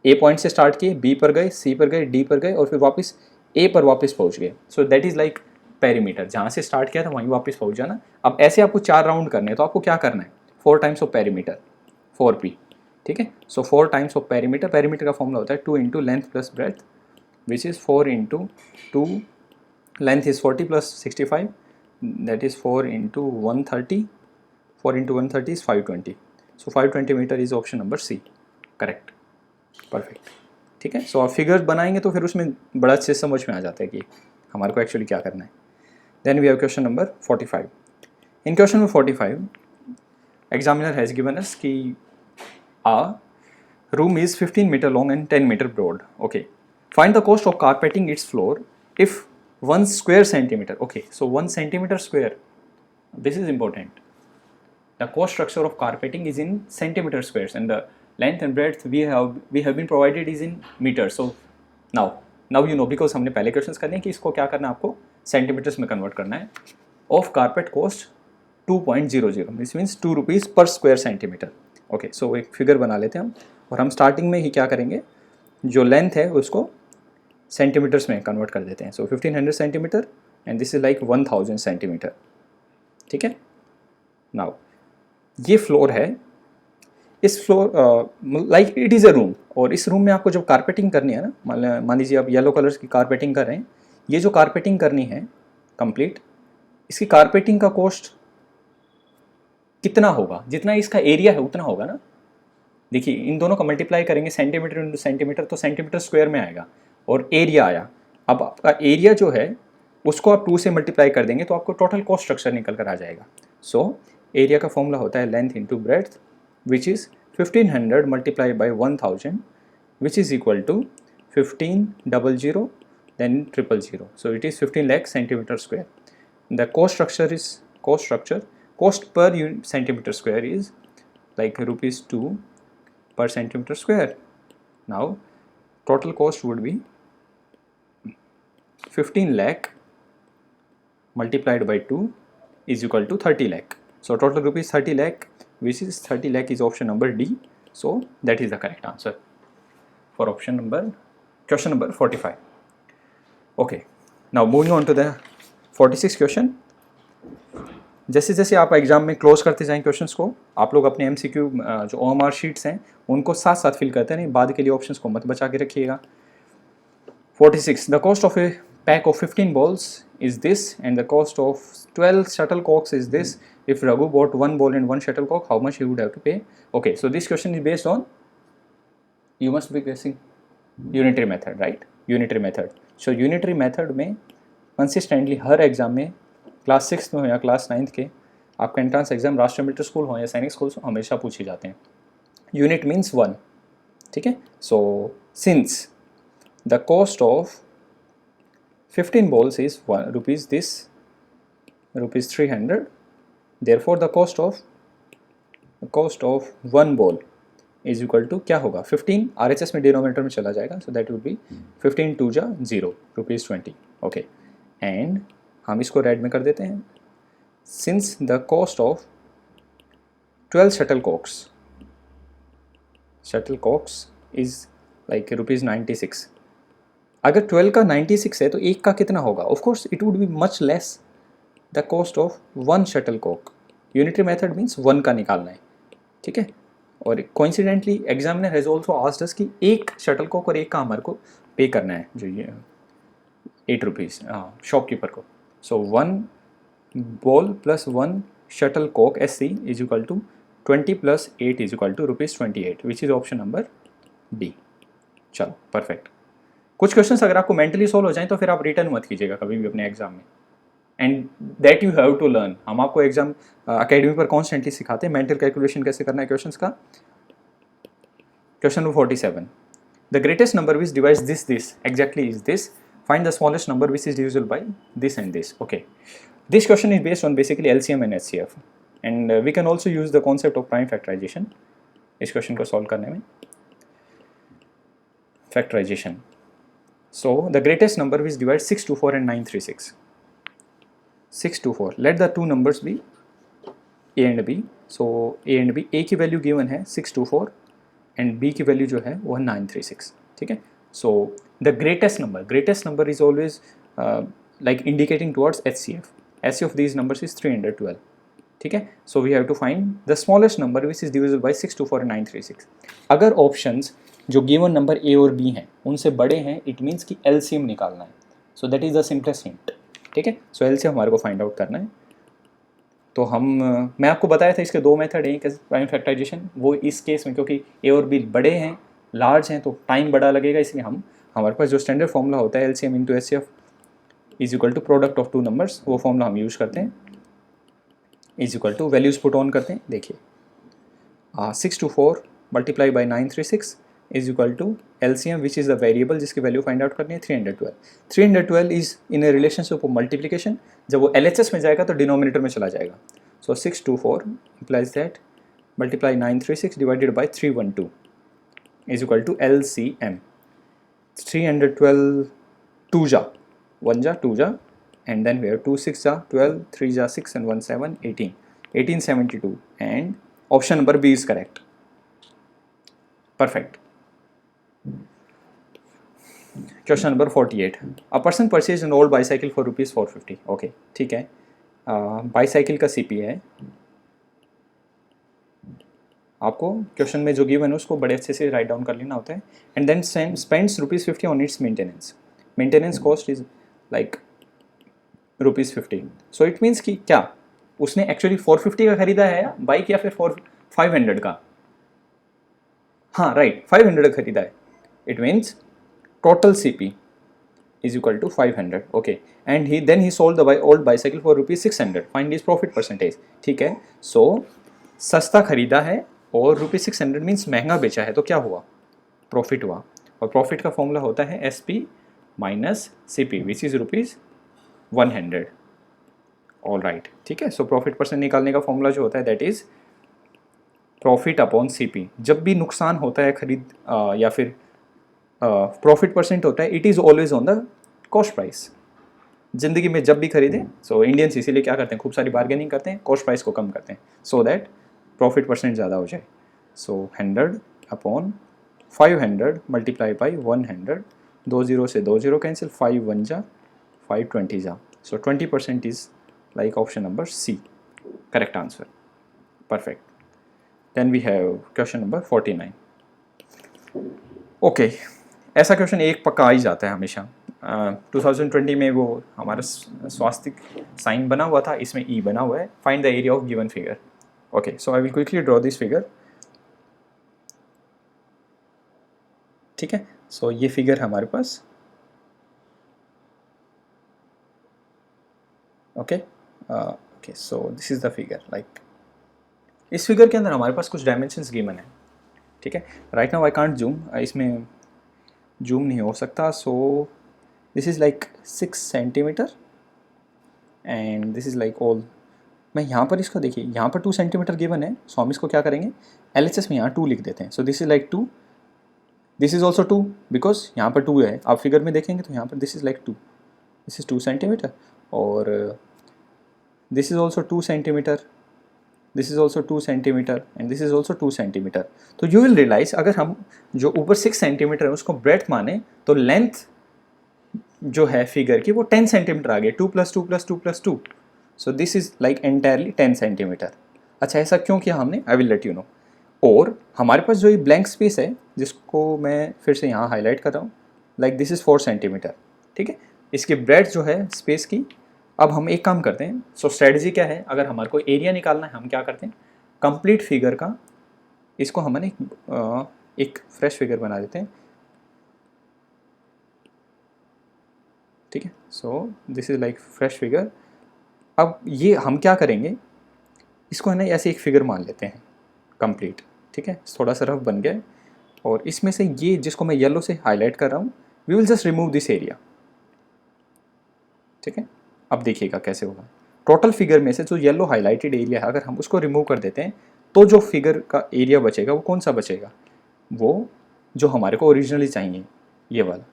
ए पॉइंट से स्टार्ट किए, बी पर गए, सी पर गए, डी पर गए और फिर वापस ए पर वापस पहुंच गए। सो दैट इज़ लाइक पेरीमीटर, जहाँ से स्टार्ट किया था वहीं वापस पहुंच जाना। अब ऐसे आपको 4 राउंड करने हैं तो आपको क्या करना है? 4 टाइम्स ऑफ पेरीमीटर, 4p, ठीक है। So 4 times of perimeter, perimeter का फॉर्मूला होता है 2 into length plus breadth, which is 4 into 2, length is 40 plus 65, that is 4 into 130, 4 into 130 is 520। So 520 metre is option number C, correct, perfect, ठीक है। सो आप figures बनाएंगे तो फिर उसमें बड़ा अच्छे से समझ में आ जाता है कि हमारे को एक्चुअली क्या करना है। Then we have question number 45. In question number 45 examiner has given us कि a room is 15 meter long and 10 meter broad. Okay, find the cost of carpeting its floor if 1 square centimeter. Okay, so 1 centimeter square This is important. The cost structure of carpeting is in centimeter squares and the length and breadth we have been provided is in meters. So now you know, because हमने पहले questions कर लिए कि इसको क्या करना है, आपको सेंटीमीटर्स में कन्वर्ट करना है. Of carpet cost 2.00, this means 2 rupees पर स्क्वायर सेंटीमीटर. ओके, सो एक फिगर बना लेते हैं हम, और हम स्टार्टिंग में ही क्या करेंगे, जो लेंथ है उसको सेंटीमीटर्स में कन्वर्ट कर देते हैं. सो 1500 centimetre and this is like 1000 centimetre. ठीक है. नाउ ये फ्लोर है, इस floor like it is a room, और इस रूम में आपको जब कारपेटिंग करनी है ना, मान लीजिए आप येलो कलर्स की कारपेटिंग कर रहे हैं, ये जो कारपेटिंग करनी है कंप्लीट, इसकी कारपेटिंग का कॉस्ट कितना होगा, जितना इसका एरिया है उतना होगा ना. देखिए इन दोनों का मल्टीप्लाई करेंगे सेंटीमीटर इंटू सेंटीमीटर, तो सेंटीमीटर स्क्वायर में आएगा, और एरिया आया. अब आपका एरिया जो है उसको आप 2 से मल्टीप्लाई कर देंगे तो आपको टोटल कॉस्ट स्ट्रक्चर निकल कर आ जाएगा. सो एरिया का फॉर्मूला होता है length into breadth, which is 1500 multiply by 1000, which is equal to 1500 then 000. So it is 15 lakh centimeter square. The cost structure is cost per unit centimeter square is like rupees 2 per centimeter square. Now total cost would be 15 lakh multiplied by 2 is equal to 30 lakh. So total rupees 30 lakh, which is 30 lakh is option number D. So that is the correct answer for question number 45. Okay, now moving on to the 46 question. जैसे जैसे आप exam में close करते जाएं questions को, आप लोग अपने MCQ जो OMR शीट्स हैं उनको साथ साथ फिल करते हैं, बाद के लिए ऑप्शंस को मत बचा के रखिएगा. 46. The cost of a pack of 15 balls is this and the cost of 12 shuttlecocks is this. If Raghu bought 1 ball and 1 shuttlecock, how much he would have to pay? Okay, so this question is based on, you must be guessing, unitary method, right? Unitary method. So unitary method में consistently हर exam में class 6 में हो या class 9 के, आपका entrance exam राष्ट्रीय military school हो या सैनिक स्कूल हो, हमेशा पूछे जाते हैं. Unit means 1. ठीक है. So since the cost of 15 balls is rupees this, rupees 300, therefore the cost of 1 ball is equal to क्या होगा, 15 RHS में डिनोमिनेटर में चला जाएगा, so that would be 15 2 जा 0, rupees 20. ओके, एंड हम इसको रेड में कर देते हैं. Since the cost of 12 shuttlecocks is like rupees 96. अगर 12 का 96 है तो एक का कितना होगा, of course it would be much less the cost of 1 shuttlecock. Unitary method means 1 का निकालना है. ठीक है. और coincidentally examiner has also asked us कि एक शटलकॉक और एक का हमारे को पे करना है, जो ये 8 रुपीज़ शॉपकीपर को. So 1 ball plus 1 shuttlecock SC is equal to 20 plus 8 is equal to rupees 28, which is option number D. चलो परफेक्ट. कुछ क्वेश्चंस अगर आपको मेंटली सॉल्व हो जाएं तो फिर आप रिटर्न मत कीजिएगा कभी भी अपने एग्जाम में, and that you have to learn. हम आपको एग्जाम अकेडमी पर कॉन्स्टेंटली सिखाते हैं मेंटल कैलकुलेशन कैसे करना है क्वेश्चंस का. Question number 47. The greatest number which divides this exactly is this. Find the smallest number which is divisible by this and this. Okay, this question is based on basically LCM and HCF, and we can also use the concept of prime factorisation इस question को solve करने में. Factorisation. So the greatest number which divides 624 and 936. 624. Let the two numbers be A and B. So A and B, A की value given है 624 and B की value जो है वो 936. ठीक है. So the greatest number is always like indicating towards HCF. HCF of these numbers is 312. ठीक है. So we have to find the smallest number which is divisible by 624 and 936. अगर options जो गिवन नंबर A और B हैं उनसे बड़े हैं, it means कि LCM निकालना है. सो that is the simplest hint. ठीक है. सो LCM हमारे को फाइंड आउट करना है. तो मैं आपको बताया था इसके 2 मेथड हैं प्राइम फैक्टराइजेशन. वो इस केस में क्योंकि A और B बड़े हैं, लार्ज हैं, तो टाइम बड़ा लगेगा, इसलिए हमारे पास जो स्टैंडर्ड फॉर्मूला होता है LCM into HCF is equal to product of 2 numbers, वो फॉर्मूला हम यूज़ करते हैं. Is equal to values put on करते हैं. देखिए 624 multiply by 936 is equal to LCM which is the variable जिसकी वैल्यू फाइंड आउट करनी है 312. 312 is in a relationship of multiplication. जब वो LHS में जाएगा तो डिनोमिनेटर में चला जाएगा. सो 624 implies that multiply 936 divided by 312 is equal to LCM. 312 2 ja 1 ja 2 ja and then we have 2 6 ja 12 3 ja 6 and 1 7 18 1872 and option number B is correct. Perfect. Question number 48. A person purchased an old bicycle for rupees 450. Okay, ठीक है. Bicycle का CP है. आपको question में जो given है उसको बड़े अच्छे से राइट डाउन कर लेना होता है. And then spends ₹50 on its maintenance. Maintenance cost is like ₹50. So it means कि क्या उसने एक्चुअली 450 का खरीदा है बाइक या फिर 500 का. हाँ राइट, 500 का खरीदा है. It means total CP is equal to 500. Okay, and then he sold the old bicycle for ₹600. Find his profit percentage. ठीक है. So सस्ता खरीदा है और ₹600 मीन्स महंगा बेचा है तो क्या हुआ? प्रॉफिट हुआ. और प्रॉफिट का फॉर्मूला होता है SP minus CP which is ₹100. All right, ठीक है. सो प्रॉफिट परसेंट निकालने का फॉर्मूला जो होता है that is profit upon CP. जब भी नुकसान होता है खरीद या फिर प्रॉफिट परसेंट होता है, it is always on the cost price. ज़िंदगी में जब भी खरीदें, सो इंडियंस इसीलिए क्या करते हैं, खूब सारी बार्गेनिंग करते हैं, कॉस्ट प्राइस को कम करते हैं सो दैट प्रॉफिट परसेंट ज़्यादा हो जाए. सो 100 अपॉन 500 मल्टीप्लाई बाई 100. 2 0 से 2 0 कैंसिल. 5 1 जा 5 20 जा. So 20% is like option number C. Correct answer. Perfect. Then we have question number 49. Okay, ऐसा क्वेश्चन एक पक्का आ ही जाता है हमेशा. 2020 में वो हमारा स्वास्थ्य साइन बना हुआ था, इसमें E बना हुआ है. Find the area of given figure. Okay, so I will quickly draw this figure. ठीक है. सो ये फिगर हमारे पास. Okay okay, so this is the figure. Like इस फिगर के अंदर हमारे पास कुछ डायमेंशंस गिवन है. ठीक है. Right now I can't zoom, इसमें जूम नहीं हो सकता. सो this is like 6 centimetre and this is like all. मैं यहाँ पर इसको देखिए, यहाँ पर 2 सेंटीमीटर गिवन है. सो हम इसको क्या करेंगे, LHS में यहाँ 2 लिख देते हैं. सो this is like 2. This is also 2 because यहाँ पर 2 है. आप फिगर में देखेंगे तो यहाँ पर this is like 2. This is 2 centimetre और this is also 2 centimetre. This is also 2 centimetre and this is also 2 centimetre. तो यू विल रियलाइज अगर हम जो ऊपर 6 सेंटीमीटर है उसको ब्रेड्थ माने तो लेंथ जो है फिगर की वो 10 सेंटीमीटर आ गई. 2 + 2 + 2 + 2. सो this is like entirely 10 centimetre. अच्छा, ऐसा क्यों किया हमने, I will let you know. और हमारे पास जो ये ब्लैंक स्पेस है जिसको मैं फिर से यहाँ हाईलाइट कर रहा हूँ, लाइक दिस इज़ 4 सेंटीमीटर. ठीक है. इसकी ब्रेड्थ जो है स्पेस की. अब हम एक काम करते हैं. सो स्ट्रेटजी क्या है, अगर हमारे को एरिया निकालना है हम क्या करते हैं, कंप्लीट फिगर का इसको हमने एक फ्रेश फिगर बना देते हैं. ठीक है. So this is like fresh figure. अब ये हम क्या करेंगे, इसको है ना ऐसे एक फिगर मान लेते हैं कंप्लीट. ठीक है. थोड़ा सा रफ बन गया और इसमें से ये जिसको मैं येलो से हाईलाइट कर रहा हूँ, we will just remove this area. ठीक है. अब देखिएगा कैसे होगा. टोटल फिगर में से जो येलो हाईलाइटेड एरिया है अगर हम उसको रिमूव कर देते हैं तो जो फिगर का एरिया बचेगा वो कौन सा बचेगा, वो जो हमारे को ओरिजिनली चाहिए, ये वाला.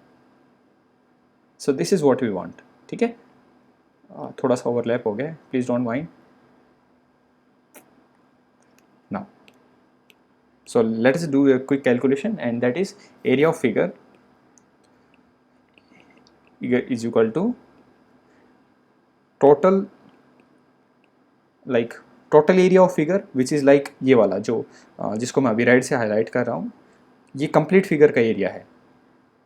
So this is what we want. ठीक है. थोड़ा सा ओवरलैप हो गया, please don't mind. Now so let us do a quick calculation and that is area of figure is equal to total total area of figure which is like ये वाला जो जिसको मैं अभी रेड से हाईलाइट कर रहा हूँ, ये कंप्लीट फिगर का एरिया है.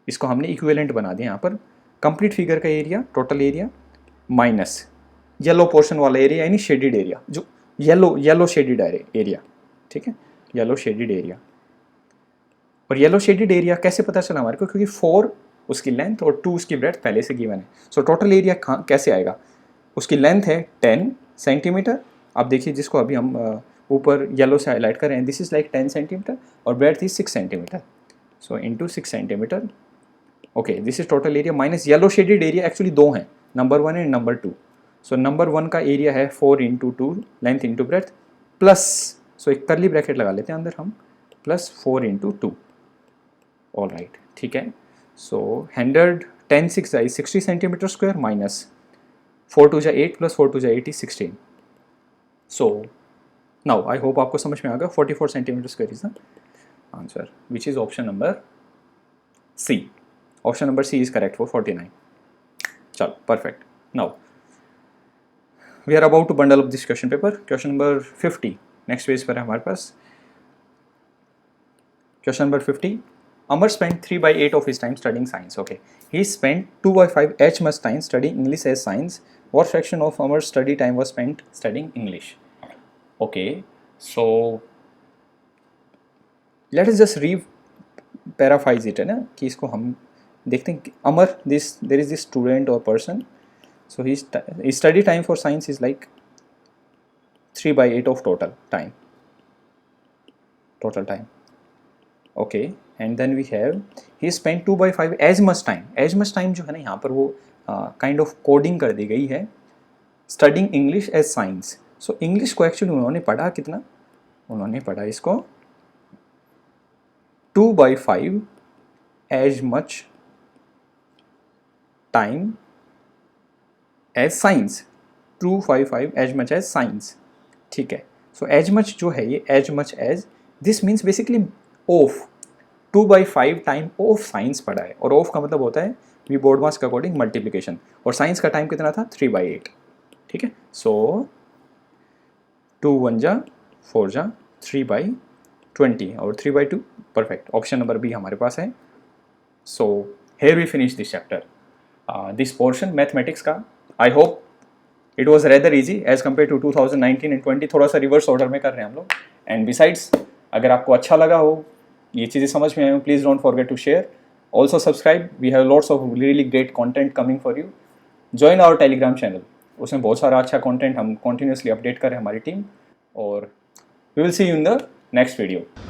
इसको हमने इक्विवेलेंट बना दिया यहाँ पर. कंप्लीट फिगर का area, total area minus yellow portion वाला एरिया यानी शेडेड एरिया, जो येलो शेडेड एरिया. ठीक है. Yellow shaded area. और येलो शेडेड एरिया कैसे पता चला हमारे को, क्योंकि 4 उसकी लेंथ और 2 उसकी ब्रेड्थ पहले से गिवन है. सो टोटल एरिया कैसे आएगा, उसकी लेंथ है 10 सेंटीमीटर. आप देखिए जिसको अभी हम ऊपर येलो से हाईलाइट कर रहे हैं, दिस इज़ लाइक 10 सेंटीमीटर और breadth is 6 centimetre. So into 6 centimetre. Okay, this is total area minus yellow shaded area actually दो हैं, number 1 and number 2. So number 1 का एरिया है 4 into 2 length into breadth plus, so एक curly bracket लगा लेते हैं अंदर हम, प्लस 4 इंटू 2. ऑल राइट, ठीक है. सो 100 10 6 is 60 सेंटीमीटर स्क्वायर माइनस 4 2 जा 8 प्लस 4 2 जा 8 is 16. So now I hope आपको समझ में आ गया. 44 centimetre square is the answer, which is option number C. Option number C is correct for 49. चलो perfect. Now we are about to bundle up this question paper. Question number 50 next page पर है हमारे पास. Question number 50. Amar spent 3/8 of his time studying science. Okay, he spent 2/5 as much time studying English as science. What fraction of Amar's study time was spent studying English? Okay, so let us just re-paraphrase it है ना, कि इसको हम देखते हैं. Amar, there is this student or person, so his study time for science is like 3/8 of total time. Okay, and then we have he spent 2/5 as much time. as much time जो है ना यहाँ पर वो kind of coding कर दी गई है, studying English as science. So English को एक्चुअली उन्होंने पढ़ा कितना, उन्होंने पढ़ा इसको 2/5 as much time as science. 2/5 as much as science, ठीक है. सो एज मच जो है ये as much as, this means basically of 2/5 time of science पढ़ा है, और ऑफ का मतलब होता है वी बोर्ड मास के अकॉर्डिंग मल्टीप्लिकेशन, और साइंस का टाइम कितना था 3/8. ठीक है. सो 2 1 जा 4 जा 3/20 और 3/2. परफेक्ट. ऑप्शन नंबर बी हमारे पास है. So here we finish this chapter, this portion mathematics का. I hope it was rather easy as compare to 2019 and 20. थोड़ा सा रिवर्स ऑर्डर में कर रहे हैं हम लोग. एंड बिसाइड्स अगर आपको अच्छा लगा हो, ये चीज़ें समझ में आई हो, please don't forget to share. Also subscribe, we have lots of really great content coming for you. Join our Telegram channel, उसमें बहुत सारा अच्छा कंटेंट हम कंटिन्यूसली अपडेट करें हमारी टीम. और we will see you in the next video.